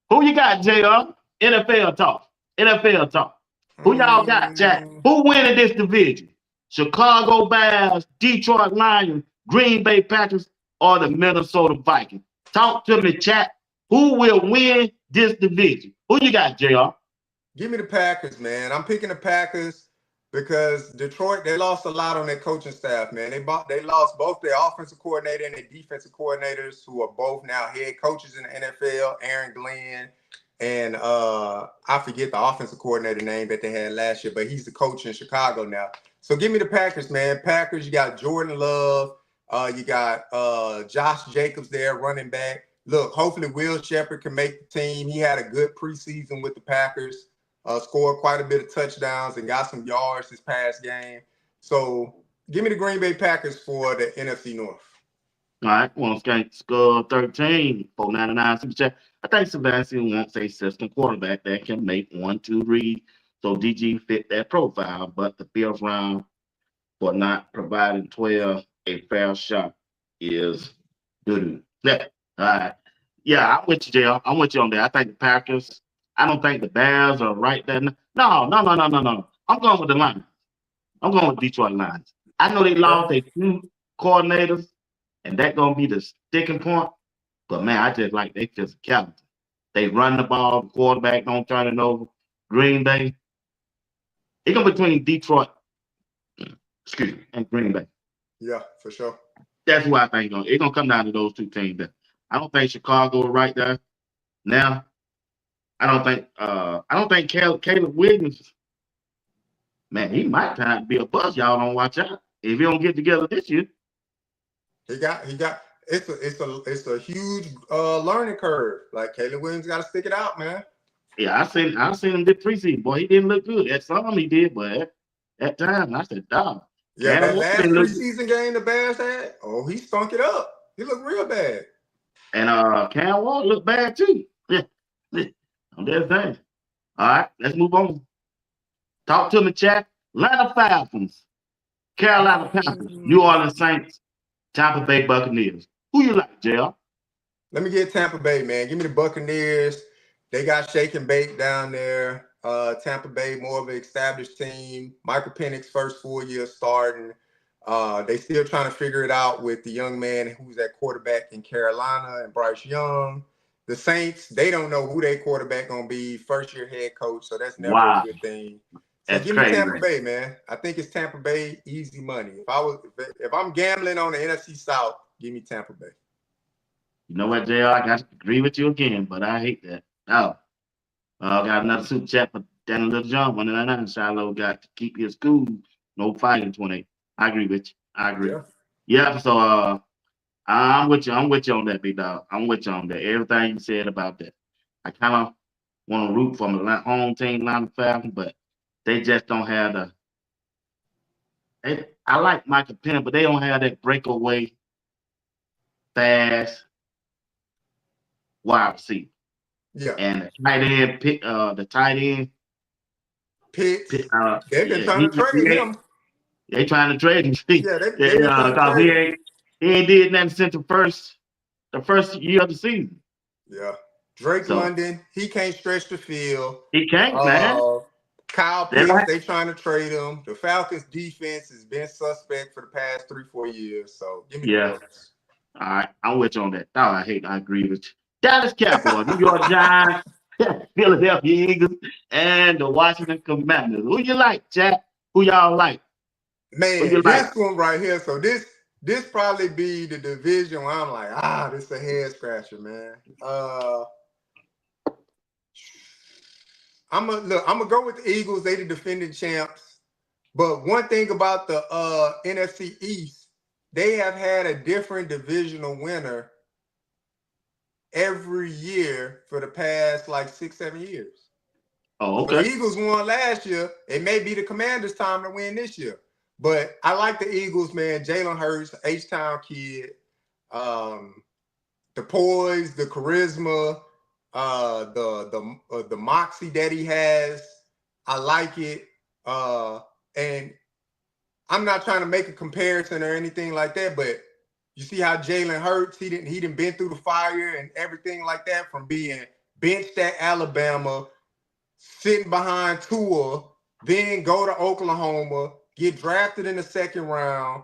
Who you got, JR? NFL talk. NFL talk. Who y'all got, chat? Who winning this division? Chicago Bears, Detroit Lions, Green Bay Packers, or the Minnesota Vikings? Talk to me, chat. Who will win this division? Who you got, JR? Give me the Packers, man. I'm picking the Packers because Detroit, they lost a lot on their coaching staff, man. They lost both their offensive coordinator and their defensive coordinators, who are both now head coaches in the NFL, Aaron Glenn, and I forget the offensive coordinator name that they had last year, but he's the coach in Chicago now. So give me the Packers, man. Packers, you got Jordan Love. You got Josh Jacobs there, running back. Look, hopefully Will Shepherd can make the team. He had a good preseason with the Packers, scored quite a bit of touchdowns and got some yards this past game. So give me the Green Bay Packers for the NFC North. All right, well, score 13, 499 super chat. I think Sebastian wants a system quarterback that can make 1-2 read. So DG fit that profile, but the 5th round for not providing 12 a fair shot is good. Yeah. All right. Yeah, I'm with you, JR. I'm with you on that. I think the Packers. I don't think the Bears are right there. No. I'm going with the Lions. I'm going with Detroit Lions. I know they lost their 2 coordinators, and that's going to be the sticking point. But, man, I just like their physicality. They run the ball, the quarterback don't turn it over. Green Bay. It's going to be between Detroit, and Green Bay. Yeah, for sure. That's why I think it's going to come down to those 2 teams there. I don't think Chicago is right there now. I don't think Caleb Williams, man, he might try to be a bust. Y'all don't watch out. If he don't get together this year. He got it's a huge learning curve. Like Caleb Williams got to stick it out, man. Yeah, I seen him this preseason. Boy, he didn't look good. At some he did, but at that time I said, dog. Yeah, that last preseason game the Bears had, he stunk it up. He looked real bad. And Cam Ward looked bad too. I'm just saying. All right, let's move on. Talk to me, chat. Atlanta Falcons, Carolina Panthers, New Orleans Saints, Tampa Bay Buccaneers. Who you like, JR? Let me get Tampa Bay, man. Give me the Buccaneers. They got shake and bake down there. Tampa Bay, more of an established team. Michael Penix, first full year starting. They still trying to figure it out with the young man who's at quarterback in Carolina and Bryce Young. The Saints, they don't know who their quarterback gonna be. First year head coach, so that's never a Wow, good thing. So that's give me crazy. Tampa Bay, man. I think it's Tampa Bay, easy money. If I'm gambling on the NFC South, give me Tampa Bay. You know what, JR? I got to agree with you again, but I hate that. Oh, got another super chat for Daniel Little John. 199 Shiloh got to keep his cool. No fighting 28. I agree with you. I agree. Yeah. Yeah, so I'm with you. I'm with you on that, big dog. I'm with you on that. Everything you said about that. I kind of want to root for my home team, Atlanta Falcons, but they just don't have the. I like Michael Penn, but they don't have that breakaway, fast wide receiver. Yeah. And the tight end, Pitts. They've been yeah, trying to trade him. they trying to trade him. Yeah, they've been trying to Cause trade him. he ain't did nothing since the first year of the season. Yeah. Drake So London, he can't stretch the field. he can't, man. Kyle Pitts, they trying to trade him. The Falcons defense has been suspect for the past 3-4 years. So give me the Yeah. Bucks. All right, I'm with you on that. Oh, I agree with you. Dallas Cowboys, New York Giants, Philadelphia Eagles, and the Washington Commanders. Who you like, Jack? Who y'all like? Who you Man, like? this one right here. So this probably be the division where I'm like, this is a head scratcher, man. I'm gonna go with the Eagles. They the defending champs. But one thing about the NFC East, they have had a different divisional winner every year for the past like 6-7 years. Oh, So the okay. Eagles won last year. It may be the Commanders' time to win this year. But I like the Eagles, man. Jalen Hurts, H-Town kid, the poise, the charisma, the moxie that he has. I like it. And I'm not trying to make a comparison or anything like that, but you see how Jalen Hurts, he didn't been through the fire and everything like that, from being benched at Alabama, sitting behind Tua, then go to Oklahoma, get drafted in the second round,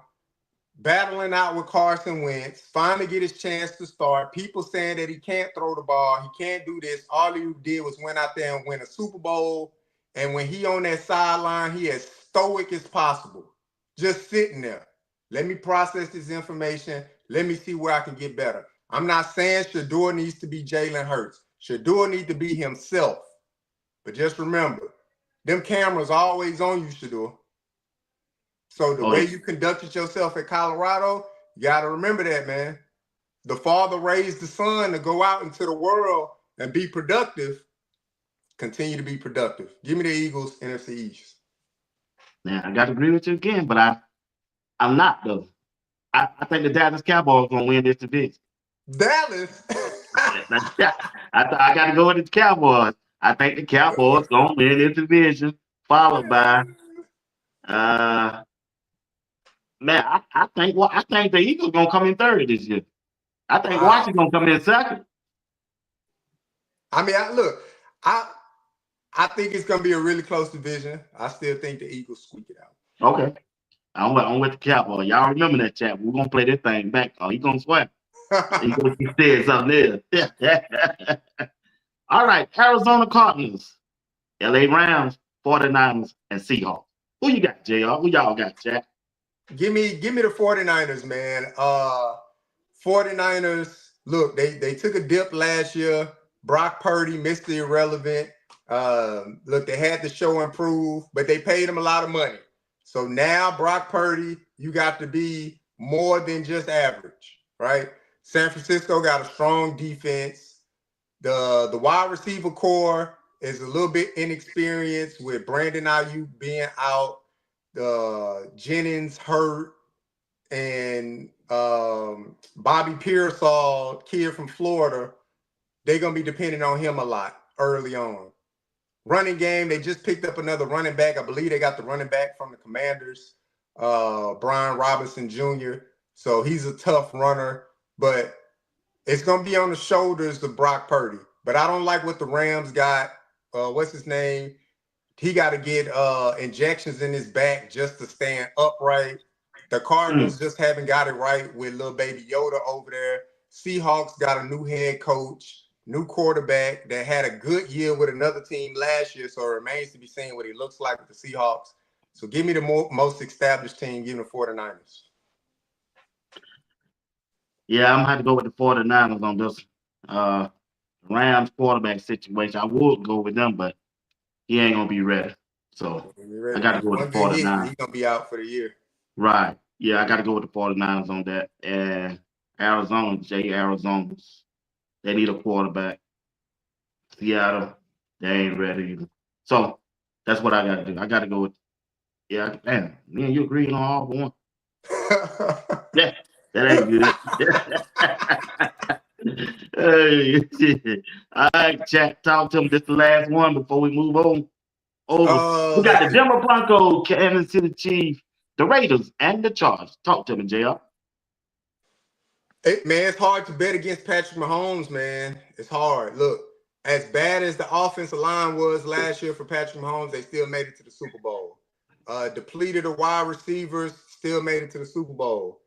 battling out with Carson Wentz, finally get his chance to start. People saying that he can't throw the ball, he can't do this. All he did was went out there and win a Super Bowl. And when he on that sideline, he as stoic as possible, just sitting there. Let me process this information. Let me see where I can get better. I'm not saying Shedeur needs to be Jalen Hurts. Shedeur needs to be himself. But just remember, them cameras always on you, Shedeur. So the way you conducted yourself at Colorado, you got to remember that, man. The father raised the son to go out into the world and be productive. Continue to be productive. Give me the Eagles, NFC East. Man, I got to agree with you again, but I'm not, though. I think the Dallas Cowboys are going to win this division. Dallas? I got to go with the Cowboys. I think the Cowboys going to win this division, followed by man, I think the Eagles gonna come in third this year. I think Washington gonna come in second. I mean, I think it's gonna be a really close division. I still think the Eagles squeak it out. Okay, I'm with the Cowboys. Y'all remember that chat? We're gonna play this thing back. Oh, he gonna sweat. He gonna say something there. All right, Arizona Cardinals, LA Rams, 49ers, and Seahawks. Who you got, JR? Who y'all got, Jack? Give me the 49ers, man. 49ers, look, they took a dip last year. Brock Purdy, Mr. Irrelevant. Look, they had to show improve, but they paid him a lot of money. So now, Brock Purdy, you got to be more than just average, right? San Francisco got a strong defense. The wide receiver core is a little bit inexperienced with Brandon Ayuk being out, Jennings hurt, and Bobby Pearsall, kid from Florida, they're going to be depending on him a lot early on. Running game, they just picked up another running back. I believe they got the running back from the Commanders, Brian Robinson Jr. So he's a tough runner, but it's going to be on the shoulders of Brock Purdy. But I don't like what the Rams got. What's his name? He got to get injections in his back just to stand upright. The Cardinals just haven't got it right with little baby Yoda over there. Seahawks got a new head coach, new quarterback that had a good year with another team last year, so it remains to be seen what he looks like with the Seahawks. So give me the most established team, give me the 49ers. Yeah, I'm going to have to go with the 49ers on this Rams quarterback situation. I would go with them, but he ain't going to be ready. So I got to go with the 49ers. He's going to be out for the year. Right. Yeah, I got to go with the 49ers on that. And Arizona's. They need a quarterback. Seattle, they ain't ready either. So that's what I got to do. I got to go with, man, me and you agreeing on all but one. Yeah, that ain't good. Hey, all right, chat. Talk to him. This is the last one before we move on. We got the Denver Broncos, Kansas City Chiefs, the Raiders, and the Chargers. Talk to me, JR. Man, it's hard to bet against Patrick Mahomes, man. It's hard. Look, as bad as the offensive line was last year for Patrick Mahomes, they still made it to the Super Bowl. Depleted of wide receivers, still made it to the Super Bowl.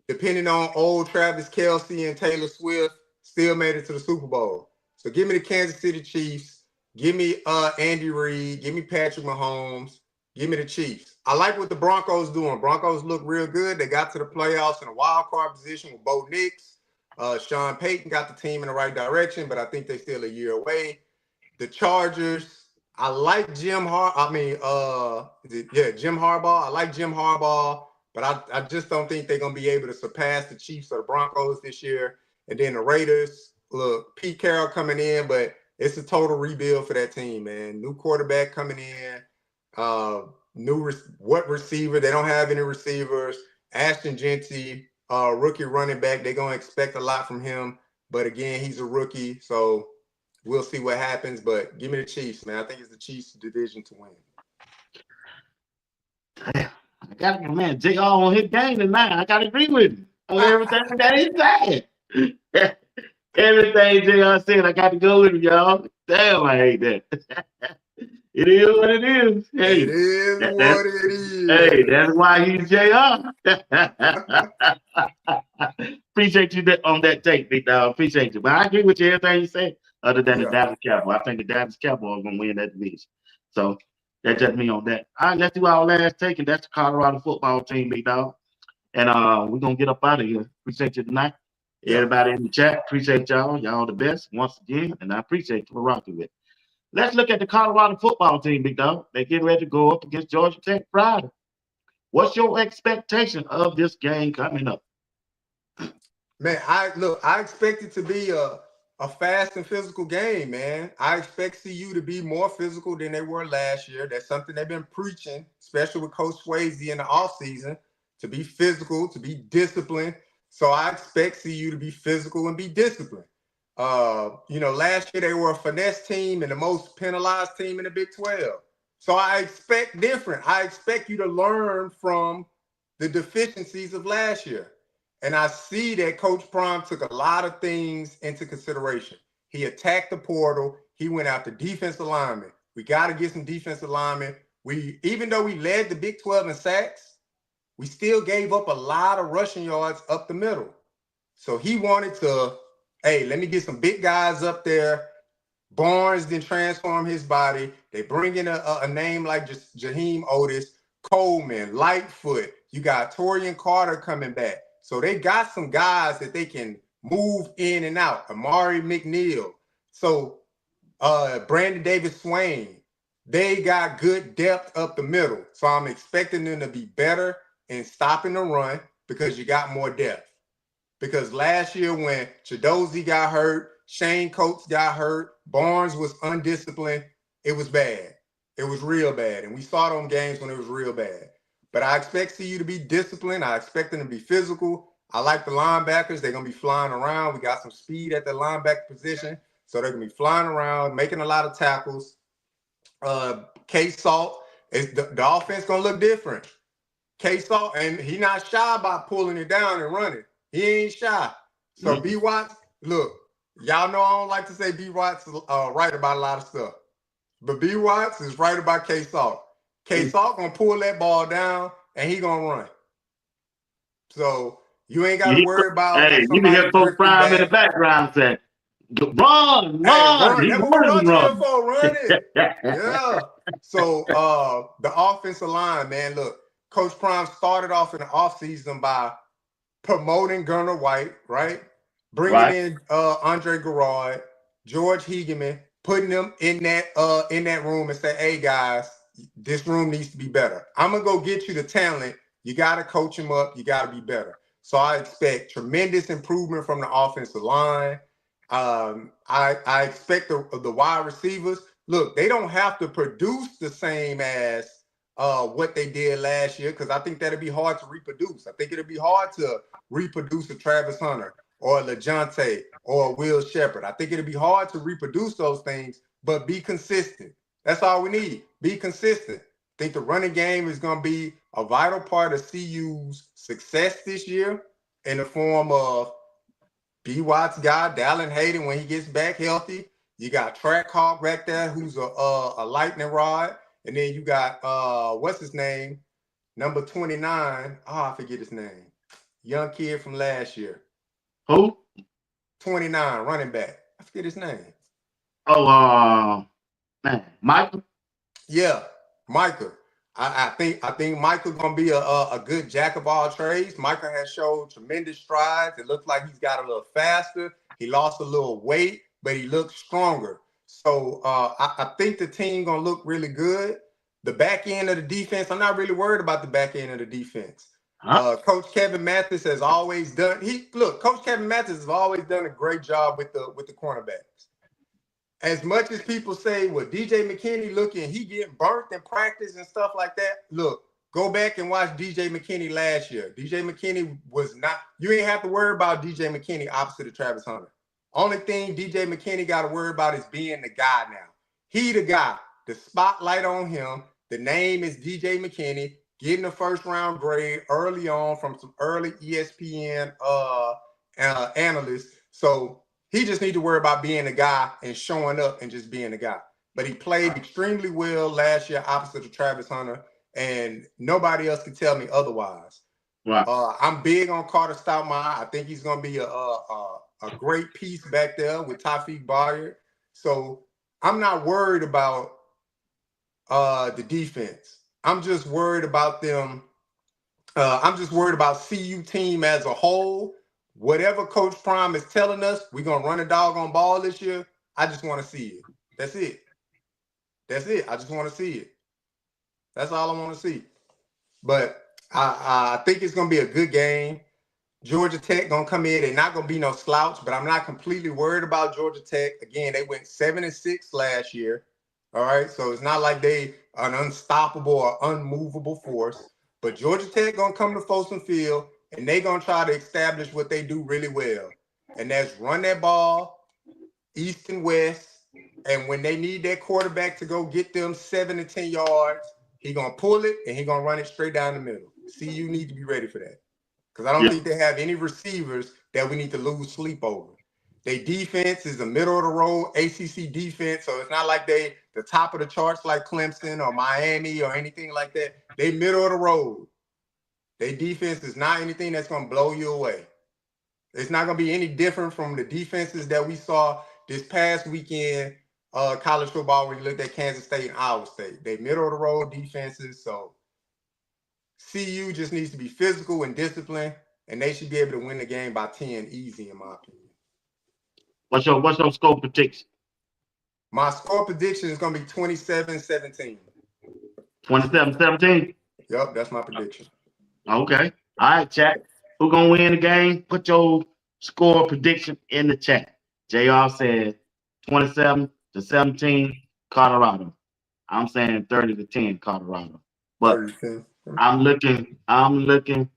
Depending on old Travis Kelce and Taylor Swift, still made it to the Super Bowl. So give me the Kansas City Chiefs. Give me Andy Reid. Give me Patrick Mahomes. Give me the Chiefs. I like what the Broncos doing. Broncos look real good. They got to the playoffs in a wild card position with Bo Nix. Sean Payton got the team in the right direction, but I think they're still a year away. The Chargers, I like Jim Harbaugh. Jim Harbaugh. I like Jim Harbaugh, but I just don't think they're going to be able to surpass the Chiefs or the Broncos this year. And then the Raiders, look, Pete Carroll coming in, but it's a total rebuild for that team, man. New quarterback coming in. What receiver? They don't have any receivers. Ashton Genty, rookie running back. They're going to expect a lot from him. But again, he's a rookie. So we'll see what happens. But give me the Chiefs, man. I think it's the Chiefs' division to win. Damn. I got to, man, JR on his game tonight. I got to agree with him on everything that he said. Everything JR said, I got to go with him, y'all. Damn, I hate that. It is what it is. Hey, it is what it is. Hey, that's why he's JR. Appreciate you on that take, big dog. Appreciate you. But I agree with you everything you say, other than the Dallas Cowboys. I think the Dallas Cowboys are going to win that division. So that's just me on that. All right, let's do our last take, and that's the Colorado football team, big dog. And we're going to get up out of here. Appreciate you tonight. Everybody in the chat, appreciate y'all. Y'all the best once again, and I appreciate you for rocking with. Let's look at the Colorado football team, big dog. They're getting ready to go up against Georgia Tech Friday. What's your expectation of this game coming up? Man, I expect it to be a fast and physical game, man. I expect CU to be more physical than they were last year. That's something they've been preaching, especially with Coach Swayze in the offseason, to be physical, to be disciplined. So I expect CU to be physical and be disciplined. Last year they were a finesse team and the most penalized team in the Big 12. So I expect different. I expect you to learn from the deficiencies of last year. And I see that Coach Prime took a lot of things into consideration. He attacked the portal. He went after defensive linemen. We got to get some defensive linemen. Even though we led the Big 12 in sacks, we still gave up a lot of rushing yards up the middle. So he wanted to, hey, let me get some big guys up there. Barnes then transform his body. They bring in a name like Jaheim Otis, Coleman, Lightfoot. You got Torian Carter coming back. So they got some guys that they can move in and out. Amari McNeil. So Brandon Davis Swain. They got good depth up the middle. So I'm expecting them to be better in stopping the run because you got more depth. Because last year when Chidozie got hurt, Shane Coates got hurt, Barnes was undisciplined, it was bad. It was real bad. And we saw it on games when it was real bad. But I expect CU to be disciplined. I expect them to be physical. I like the linebackers. They're going to be flying around. We got some speed at the linebacker position. So they're going to be flying around, making a lot of tackles. K-Salt, the offense going to look different. K-Salt, and he not shy about pulling it down and running. He ain't shy. So B. Watts, look, y'all know I don't like to say B. Watts is right about a lot of stuff. But B. Watts is right about K-Salt. K-Salt going to pull that ball down, and he going to run. So you ain't got to worry about Hey, you can somebody hear Coach drifting Prime in the back. background saying, run. Hey, He that's what we wanted brought to you here run. for, running. Yeah. So the offensive line, man, look, Coach Prime started off in the offseason by promoting Gunnar White, right? Bringing in Andre Garrard, George Hegeman, putting them in that room and say, hey guys, this room needs to be better. I'm gonna go get you the talent. You gotta coach them up, you gotta be better. So I expect tremendous improvement from the offensive line. I expect the wide receivers. Look, they don't have to produce the same as what they did last year, because I think that'd be hard to reproduce. I think it'd be hard to reproduce a Travis Hunter or a LeJontay or a Will Shepherd. I think it'd be hard to reproduce those things, but be consistent. That's all we need. Be consistent. I think the running game is going to be a vital part of CU's success this year in the form of B. Watts guy, Dallin Hayden, when he gets back healthy. You got Track Hawk back there, who's a lightning rod. And then you got, what's his name? Number 29. Oh, I forget his name. Young kid from last year. Who? 29, running back. I forget his name. Oh, man, Michael? Yeah, Micah. I think Michael gonna be a good jack of all trades. Michael has showed tremendous strides. It looks like he's got a little faster. He lost a little weight, but he looks stronger. So I think the team gonna look really good. The back end of the defense, I'm not really worried about the back end of the defense. Coach Kevin Mathis has always done. Coach Kevin Mathis has always done a great job with the cornerbacks. As much as people say, well, DJ McKinney he getting burnt in practice and stuff like that. Look, go back and watch DJ McKinney last year. DJ McKinney was not, you ain't have to worry about DJ McKinney opposite of Travis Hunter. Only thing DJ McKinney got to worry about is being the guy now. He the guy. The spotlight on him. The name is DJ McKinney, getting a first round grade early on from some early ESPN analysts. So he just needs to worry about being a guy and showing up and just being a guy. But he played extremely well last year opposite of Travis Hunter, and nobody else can tell me otherwise. Right. I'm big on Carter Stoudemire. I think he's going to be a great piece back there with Taufik Bayard. So I'm not worried about the defense. I'm just worried about them. I'm just worried about CU team as a whole. Whatever Coach Prime is telling us, we're going to run a doggone ball this year. I just want to see it. That's it. That's it. I just want to see it. That's all I want to see. But I think it's going to be a good game. Georgia Tech going to come in. They're not going to be no slouch, but I'm not completely worried about Georgia Tech. Again, they went 7-6 last year. All right. So it's not like they are an unstoppable or unmovable force. But Georgia Tech going to come to Folsom Field, and they're going to try to establish what they do really well. And that's run that ball east and west. And when they need that quarterback to go get them 7 to 10 yards, he's going to pull it, and he's going to run it straight down the middle. CU need to be ready for that. Because I don't think they have any receivers that we need to lose sleep over. Their defense is a middle-of-the-road ACC defense, so it's not like they the top of the charts like Clemson or Miami or anything like that. They middle-of-the-road. Their defense is not anything that's going to blow you away. It's not going to be any different from the defenses that we saw this past weekend, college football, where you looked at Kansas State and Iowa State. They middle-of-the-road defenses, so CU just needs to be physical and disciplined, and they should be able to win the game by 10 easy, in my opinion. What's your score prediction? My score prediction is going to be 27-17. 27-17? Yep, that's my prediction. Okay. All right, chat. Who going to win the game? Put your score prediction in the chat. JR said 27-17 Colorado. I'm saying 30-10 Colorado. But 30-10. I'm looking.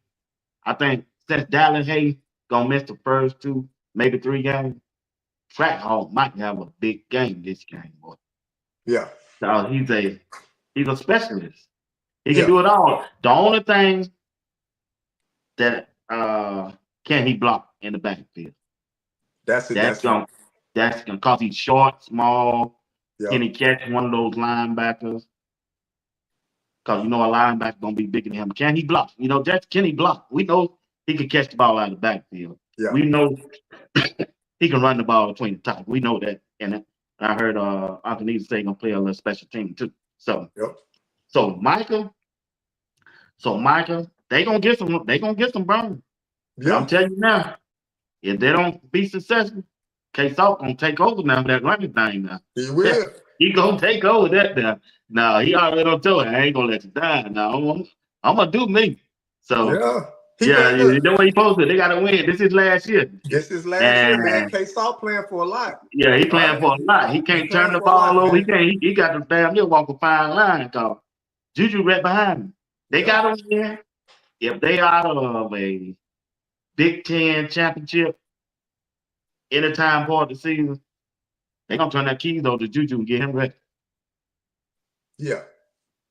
I think since Dallas Hayes gonna miss the first 2, maybe 3 games, Track might have a big game this game, boy. Yeah. So he's a specialist. He can Yeah. do it all. The only thing that can he block in the backfield? That's it. That's gonna cause he's short, small. Yeah. Can he catch one of those linebackers? Because you know a linebacker gonna be bigger than him. Can he block? You know, that's can he block? We know he can catch the ball out of the backfield. Yeah. We know he can run the ball between the top. We know that. And I heard Uncle Nita say he's gonna play a little special team too. So Yep. so Michael, they gonna get some burn. Yeah. I'm telling you now, if they don't be successful, K-Salt gonna take over now that running thing now. He will. He gonna take over that now. No, he already done told I ain't gonna let you die. Now I'm gonna do me. So Yeah. you know what he posted. They gotta win. This is last year. This is last year, man. K-Salt playing for a lot. Yeah, he playing for a lot. He can't turn the ball over. He can't. He got to damn near walk a fine line. Cause Juju right behind him. They got him there. If they out of a Big Ten championship anytime part of the season, they gonna turn that keys over to Juju and get him ready. Yeah.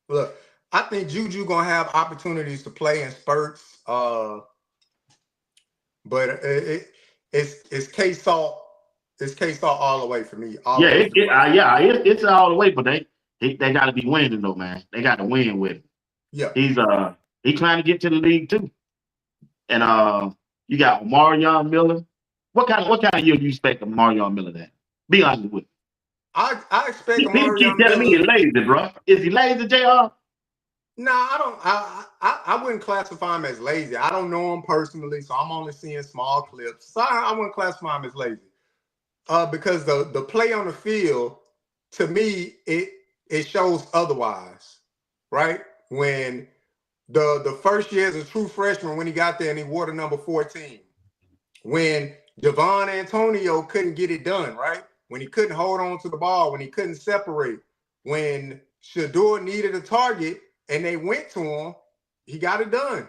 Look, I think Juju gonna have opportunities to play in spurts. But it's K-Salt. It's K-Salt all the way for me. It's all the way, but they got to be winning though, man. They got to win with it. Yeah. He's trying to get to the league too. And you got Marion Miller. What kind of year do you expect Marion Miller to have? Be honest with me. I expect People Marion keep telling me he's lazy, bro. Is he lazy, JR? No, I don't. I wouldn't classify him as lazy. I don't know him personally, so I'm only seeing small clips. So I wouldn't classify him as lazy. Because the play on the field, to me, it shows otherwise, right? When the first year as a true freshman, when he got there and he wore the number 14, when Javon Antonio couldn't get it done, right? When he couldn't hold on to the ball, when he couldn't separate, when Shedeur needed a target and they went to him, he got it done.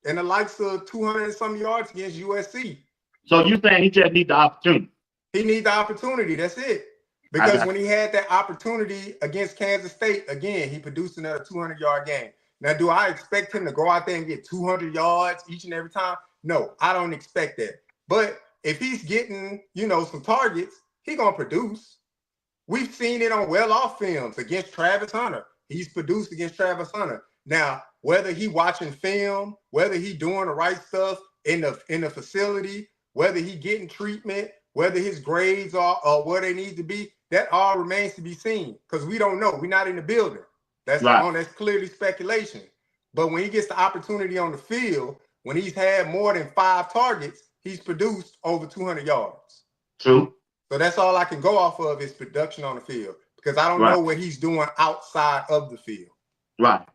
And the likes of 200 and some yards against USC. So you saying he just need the opportunity? He needs the opportunity. That's it. Because when he had that opportunity against Kansas State, again, he produced another 200-yard game. Now, do I expect him to go out there and get 200 yards each and every time? No, I don't expect that. But if he's getting, some targets, he's going to produce. We've seen it on well-off films against Travis Hunter. He's produced against Travis Hunter. Now, whether he watching film, whether he doing the right stuff in the facility, whether he getting treatment, whether his grades are where they need to be, that all remains to be seen because we don't know. We're not in the building. That's clearly speculation. But when he gets the opportunity on the field, when he's had more than 5 targets, he's produced over 200 yards. True. So that's all I can go off of is production on the field because I don't know what he's doing outside of the field. Right.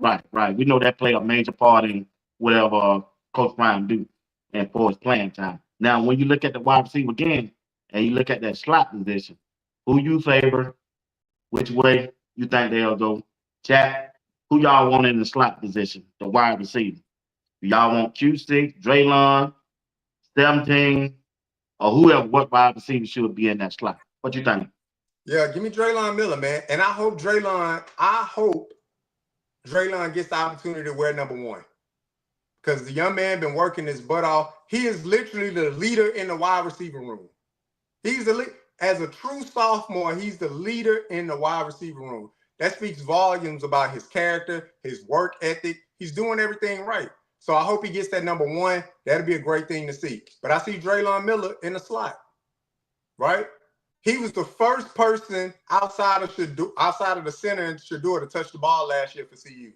We know that play a major part in whatever Coach Brian do and for his playing time. Now, when you look at the wide receiver again and you look at that slot position, who you favor, which way you think they'll go? Chat, who y'all want in the slot position, the wide receiver? Y'all want Q6, Draylon, 17, or whoever, what wide receiver should be in that slot? What you think? Yeah, give me Draylon Miller, man. And I hope Draylon gets the opportunity to wear number 1. Because the young man been working his butt off. He is literally the leader in the wide receiver room. As a true sophomore, he's the leader in the wide receiver room. That speaks volumes about his character, his work ethic. He's doing everything right. So I hope he gets that number 1. That'd be a great thing to see. But I see Draylon Miller in the slot, right? He was the first person outside of the center and Shedeur to touch the ball last year for CU.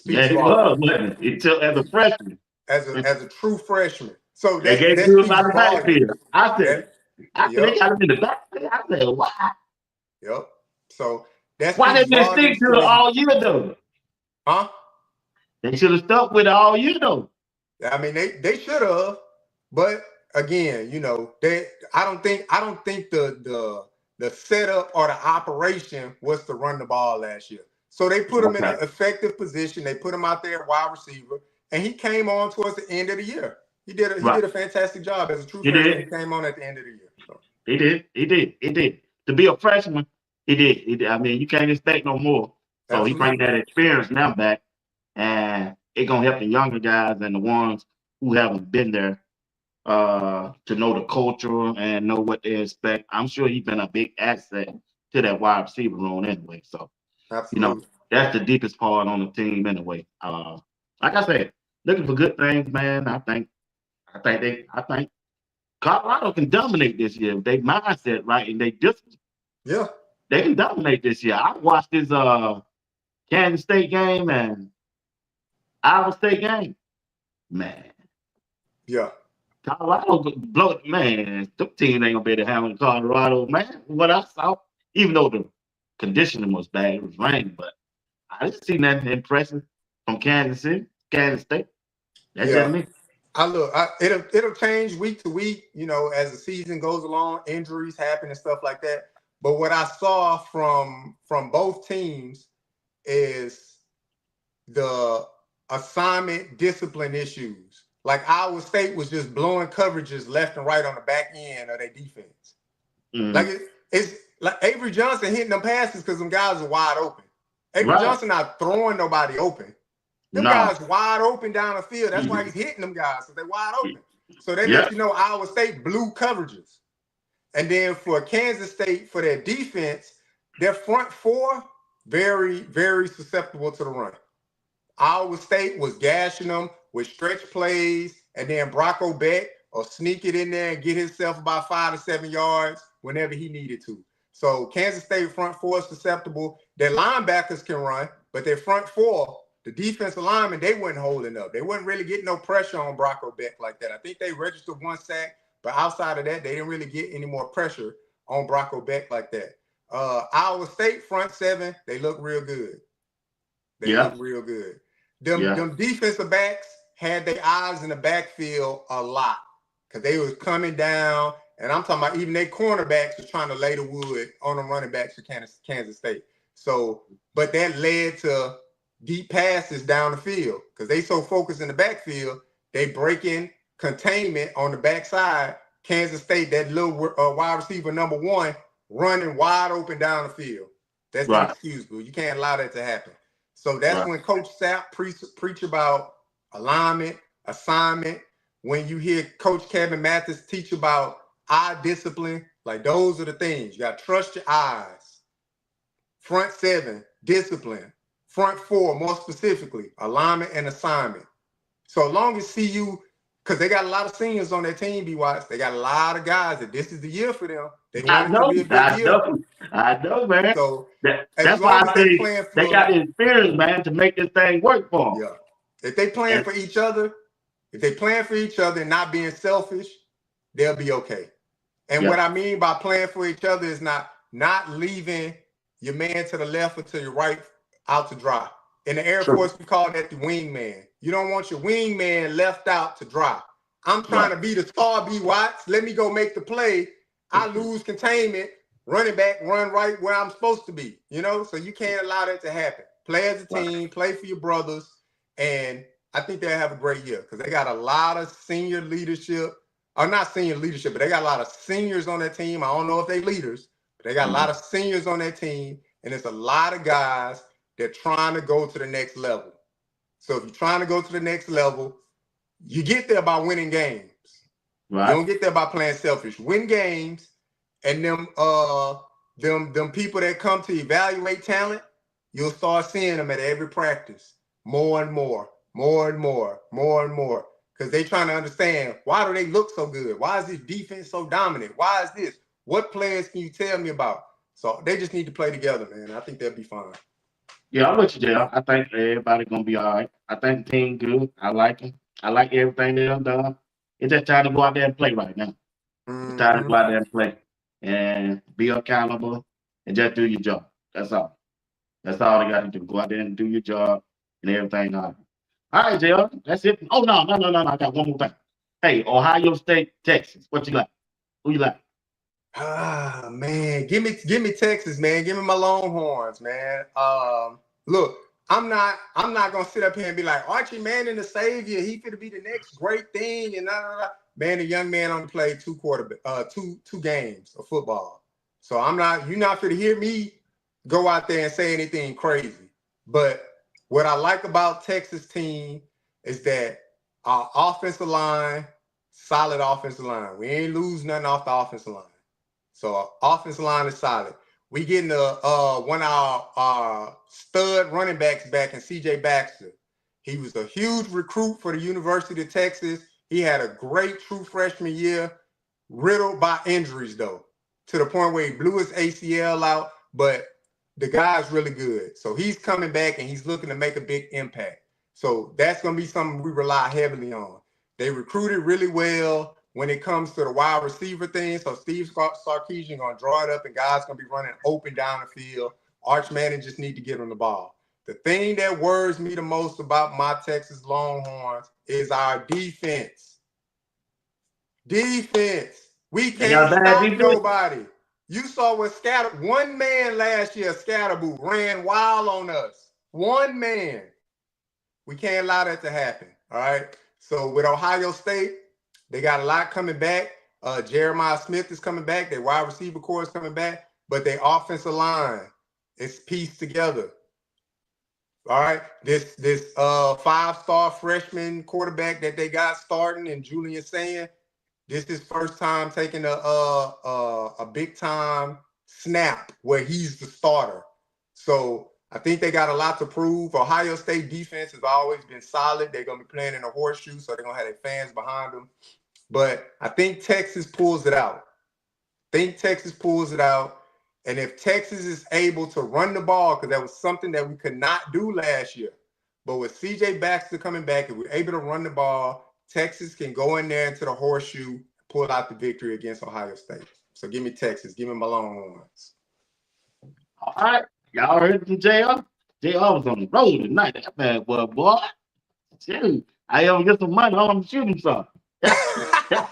Yeah, he was, wasn't he? As a freshman. As a true freshman. So they gave him about the backfield. I said they got him in the backfield. I said, why? Yep. So that's why didn't they stick to it all year though? Huh? They should have stuck with it all year though. I mean, they should have, but again, I don't think the setup or the operation was to run the ball last year. So they put him in an effective position. They put him out there at wide receiver, and he came on towards the end of the year. He did a fantastic job as a true freshman. He came on at the end of the year. So. He did. To be a freshman, he did. I mean, you can't expect no more. So Absolutely. he bring that experience now back, and it's gonna help the younger guys and the ones who haven't been there to know the culture and know what they expect. I'm sure he's been a big asset to that wide receiver room anyway. So Absolutely. that's the deepest part on the team anyway. Like I said, looking for good things, man. I think Colorado can dominate this year if they mindset right and they discipline. Yeah. They can dominate this year. I watched this Kansas State game and Iowa State game. Man. Yeah. Colorado blow it, man. The team ain't gonna be able to handle Colorado, man. What I saw, even though the conditioning was bad, it was raining, but I didn't see nothing impressive from Kansas State. That's just me. It'll change week to week, as the season goes along, injuries happen and stuff like that. But what I saw from both teams is the assignment discipline issues. Like Iowa State was just blowing coverages left and right on the back end of their defense. Mm-hmm. Like it's like Avery Johnson hitting them passes because them guys are wide open. Avery Johnson not throwing nobody open. Them guys wide open down the field. That's why he's hitting them guys, because they're wide open. So they let you know Iowa State blew coverages. And then for Kansas State, for their defense, their front four, very, very susceptible to the run. Iowa State was gashing them with stretch plays, and then Brocco Beck will sneak it in there and get himself about 5 to 7 yards whenever he needed to. So Kansas State front four is susceptible. Their linebackers can run, but their front four, the defensive linemen, they weren't holding up. They wasn't really getting no pressure on Brocco Beck like that. I think they registered 1 sack, but outside of that, they didn't really get any more pressure on Brocco Beck like that. Iowa State front seven, they look real good. They look real good. Them defensive backs had their eyes in the backfield a lot because they was coming down, and I'm talking about even their cornerbacks was trying to lay the wood on the running backs for Kansas State. So, but that led to deep passes down the field because they so focused in the backfield, they breaking containment on the backside. Kansas State, that little wide receiver number 1, running wide open down the field. That's inexcusable. You can't allow that to happen. So that's when Coach Sapp preach about alignment, assignment. When you hear Coach Kevin Mathis teach about eye discipline, like those are the things. You got to trust your eyes. Front seven, discipline. Front four, more specifically, alignment and assignment. So as long as CU, because they got a lot of seniors on their team, B-Watts, they got a lot of guys that this is the year for them. They want it to be a big year. I know, man. So that's why I say they got the experience, man, to make this thing work for them. Yeah. If they playing for each other, and not being selfish, they'll be okay. And what I mean by playing for each other is not leaving your man to the left or to your right out to dry. In the Air Force, we call that the wingman. You don't want your wingman left out to dry. I'm trying to be the star, B-Watts. Let me go make the play. I lose containment. Running back, run right where I'm supposed to be. So you can't allow that to happen. Play as a team, play for your brothers, and I think they'll have a great year because they got a lot of senior leadership. Or not senior leadership, but they got a lot of seniors on their team. I don't know if they leaders, but they got a lot of seniors on their team, and it's a lot of guys they're trying to go to the next level. So if you're trying to go to the next level, you get there by winning games. Right. You don't get there by playing selfish. Win games, and them people that come to evaluate talent, you'll start seeing them at every practice. More and more. Because they're trying to understand, why do they look so good? Why is this defense so dominant? Why is this? What players can you tell me about? So they just need to play together, man. I think they'll be fine. Yeah, I'm with you, Jay. I think everybody's gonna be all right. I think the team good. I like them. I like everything they've done. It's just time to go out there and play right now. It's time to go out there and play and be accountable and just do your job. That's all. That's all they got to do. Go out there and do your job and everything. All right, JR. That's it. Oh no. I got one more thing. Hey, Ohio State, Texas. What you like? Who you like? Man, give me Texas, man. Give me my Longhorns, man. Look, I'm not gonna sit up here and be like Archie Manning the savior. He finna be the next great thing and man. The young man only played two games of football. So you're not finna hear me go out there and say anything crazy. But what I like about Texas team is that our offensive line, solid offensive line. We ain't lose nothing off the offensive line. So our offensive line is solid. We getting one of our stud running backs back in CJ Baxter. He was a huge recruit for the University of Texas. He had a great true freshman year, riddled by injuries though, to the point where he blew his ACL out, but the guy's really good. So he's coming back and he's looking to make a big impact. So that's going to be something we rely heavily on. They recruited really well when it comes to the wide receiver thing. So Steve Sarkisian going to draw it up and guys going to be running open down the field. Arch Manning just need to get on the ball. The thing that worries me the most about my Texas Longhorns is our defense. Defense. We can't stop nobody. You saw what one man last year, Scatterboo, ran wild on us. One man. We can't allow that to happen. All right. So with Ohio State, they got a lot coming back. Jeremiah Smith is coming back. Their wide receiver core is coming back, but their offensive line is pieced together. All right. This 5-star freshman quarterback that they got starting in Julian Sand, this is first time taking a big time snap where he's the starter. So I think they got a lot to prove. Ohio State defense has always been solid. They're going to be playing in a horseshoe, so they're going to have their fans behind them. But I think Texas pulls it out. And if Texas is able to run the ball, because that was something that we could not do last year. But with CJ Baxter coming back, if we're able to run the ball, Texas can go in there into the horseshoe, pull out the victory against Ohio State. So give me Texas. Give me my Longhorns. All right. Y'all heard from JR? JR was on the road tonight. That bad boy. Shoot. I ever get some money, I'm gonna shoot him some. I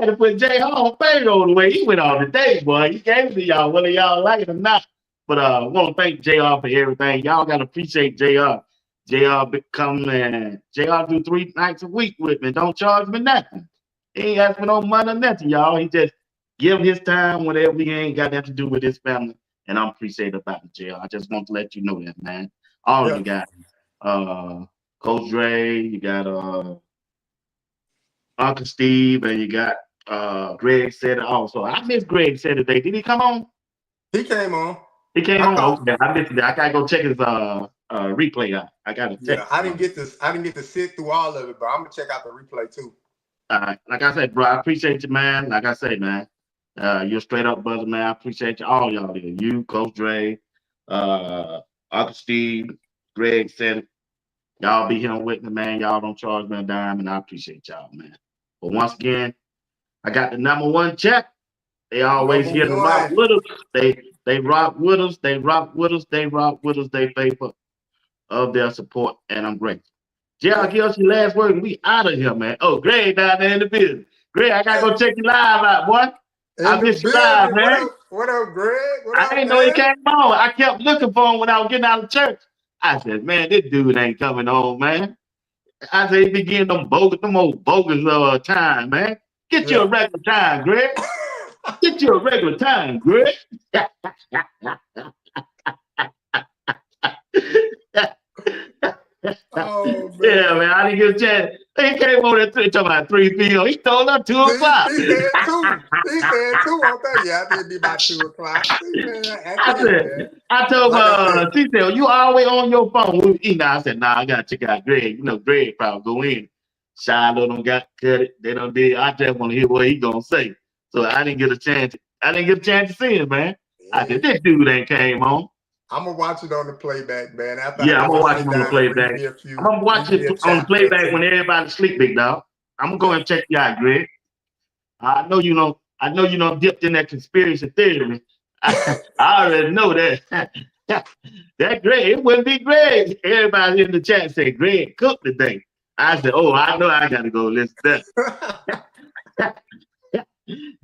had to put JR on payroll the way he went on today, boy. He gave it to y'all, whether y'all like it or not. But I want to thank JR for everything. Y'all gotta appreciate JR. JR JR do 3 nights a week with me. Don't charge me nothing. He ain't ask for no money or nothing, y'all. He just give his time whatever he ain't got that to do with his family. And I'm appreciative about it, JR. I just want to let you know that, man. All of you guys. Coach Dre, you got Uncle Steve, and you got Greg said it also. I miss Greg said today. Did he come on? He came on. He came on. Okay, I missed it. I gotta go check his replay out. I gotta check. Yeah, I didn't get to sit through all of it, but I'm gonna check out the replay too. Like I said, bro, I appreciate you, man. Like I say, man, you're straight up brother, man. I appreciate you, all y'all there. You, Coach Dre, Uncle Steve, Greg said it. Y'all be here with me, man. Y'all don't charge me a dime, and I appreciate y'all, man. But once again, I got the #1 check. They always here to rock with us. They rock with us. They rock with us. They rock with us. They favor of their support, and I'm grateful. JR, give us your last word, and we out of here, man. Oh, Greg down there in the business. Greg, I gotta go check you live out, boy. I miss you live, man. What up, Greg? I didn't know he came on. I kept looking for him when I was getting out of church. I said, man, this dude ain't coming home, man. I said, he be getting them old bogus time, man. Get you a regular time, Greg. Get you a regular time, Greg. Oh, man. Yeah, man, I didn't get a chance. He came over there talking about 3 p.m. He told her 2 o'clock. He said 2. He said 2 on that. Yeah, I think it'd be about 2 o'clock. I told her, she said, you always on your phone. I said, nah, I got to check out Greg. You know, Greg probably go in. Shiloh don't got cut it. They don't did. I just want to hear what he gonna say. So I didn't get a chance. To see him, man. Yeah. I said, this dude ain't came on. I'm gonna watch it on the playback, man. I'm gonna watch it on the playback. I'm gonna watch it on the playback when everybody's sleep, big dog. I'm gonna go and check you out, Greg. I know you know dipped in that conspiracy theory. I already know that. That Greg, it wouldn't be Greg. Everybody in the chat said Greg cooked today. I said, oh, I know I gotta go listen to that.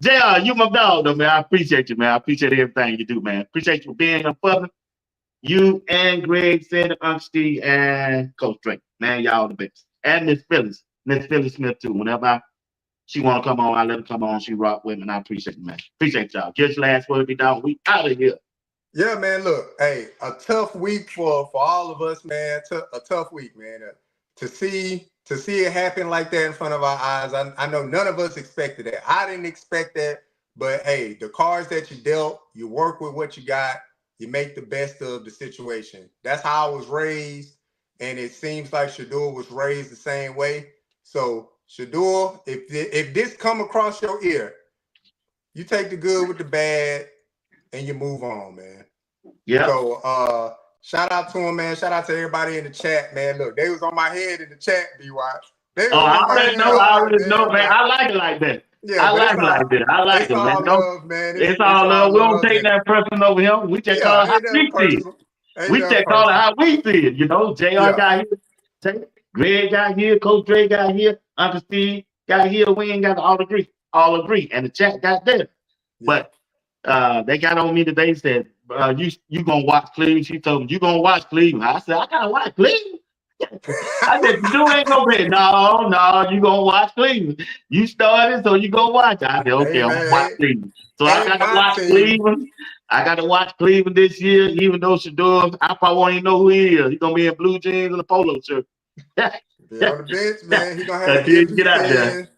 JR, you my dog though, man. I appreciate you, man. I appreciate everything you do, man. Appreciate you being here for me. You and Greg said Uncle Steve and Coach Dre. Man, y'all the best. And Miss Phyllis. Miss Phyllis Smith too. Whenever she want to come on, I let her come on. She rock with me, and I appreciate it, man. Appreciate y'all. Get your last word, be down. We out of here. Yeah, man. Look, hey, a tough week for all of us, man. A tough week, man. To see it happen like that in front of our eyes. I know none of us expected that. I didn't expect that. But hey, the cards that you dealt, you work with what you got. You make the best of the situation. That's how I was raised, and it seems like Shedeur was raised the same way. So, Shedeur, if this come across your ear, you take the good with the bad, and you move on, man. Yeah. So, shout out to him, man. Shout out to everybody in the chat, man. Look, they was on my head in the chat, B-Watch. I already know, man. I like it like that. Yeah, I like it like that. I like it, man. It's all love, man. It's all love. We don't take that person over here. We just call it how we feel. We just call it how we feel. You know, JR got here. Greg got here. Coach Dre got here. Uncle Steve got here. We ain't got to all agree. And the chat got there. But they got on me today, said, you gonna watch Cleveland. She told me, you gonna watch Cleveland. I said, I gotta watch Cleveland. I said, you ain't gonna bet. No, you gonna watch Cleveland. You started, so you gonna watch. I said, okay, I'm gonna watch Cleveland. So I gotta watch Cleveland. I gotta watch Cleveland this year, even though Shedeur, I probably won't even know who he is. He's gonna be in blue jeans and a polo shirt. On the bench, man. He's gonna have to get out there.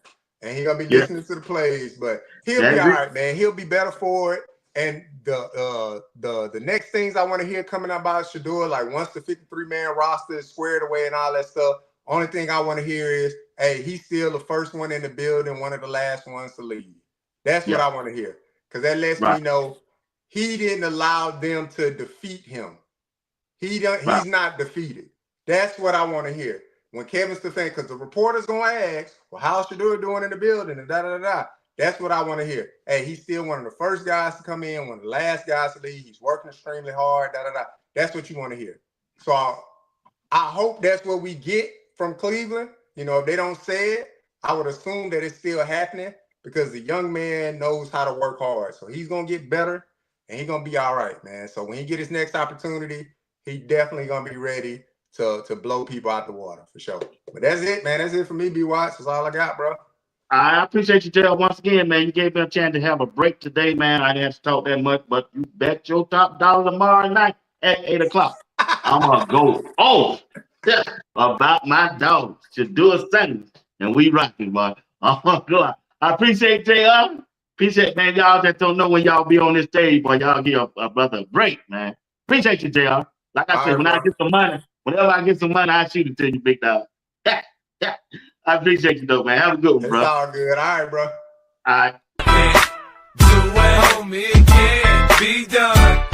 And he's gonna be listening to the plays, but he'll be all right, man. He'll be better for it. And the next things I want to hear coming out about Shedeur, like once the 53-man roster is squared away and all that stuff, only thing I want to hear is, hey, he's still the first one in the building, one of the last ones to leave. That's what I want to hear, because that lets me know he didn't allow them to defeat him. He's not defeated. That's what I want to hear. When Kevin Stefanski, because the reporter's going to ask, well, how's Shedeur doing in the building? And da-da-da-da. That's what I want to hear. Hey, he's still one of the first guys to come in, one of the last guys to leave. He's working extremely hard, da-da-da. That's what you want to hear. So I hope that's what we get from Cleveland. You know, if they don't say it, I would assume that it's still happening, because the young man knows how to work hard. So he's going to get better, and he's going to be all right, man. So when he get his next opportunity, he definitely going to be ready to blow people out the water, for sure. But that's it, man. That's it for me, B-Watch. That's all I got, bro. I appreciate you, Gerald. Once again, man, you gave me a chance to have a break today, man. I didn't have to talk that much, but you bet your top dollar tomorrow night at 8 o'clock. I'm going to go about my dog, Shedeur Sanders, and we rocking, boy. I'm going to go out. I appreciate JR. Appreciate, man, y'all just don't know when y'all be on this stage, boy. Y'all give a brother a break, man. Appreciate you, JR. Like I said, I get some money, whenever I get some money, I shoot it to you, big dog. I appreciate you, though, man. Have a good one, bro. It's all good. All right, bro. All right. Do it, homie. It can't be done.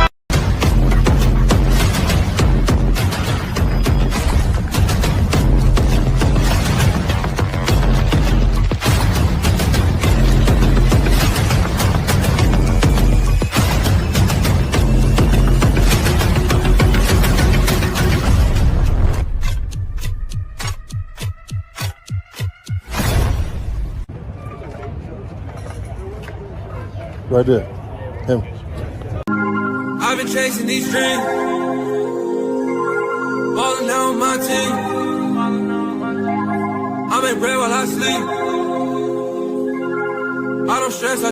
Right there. Him. I've been chasing these dreams, balling out on my team. I make bread while I sleep. I don't stress.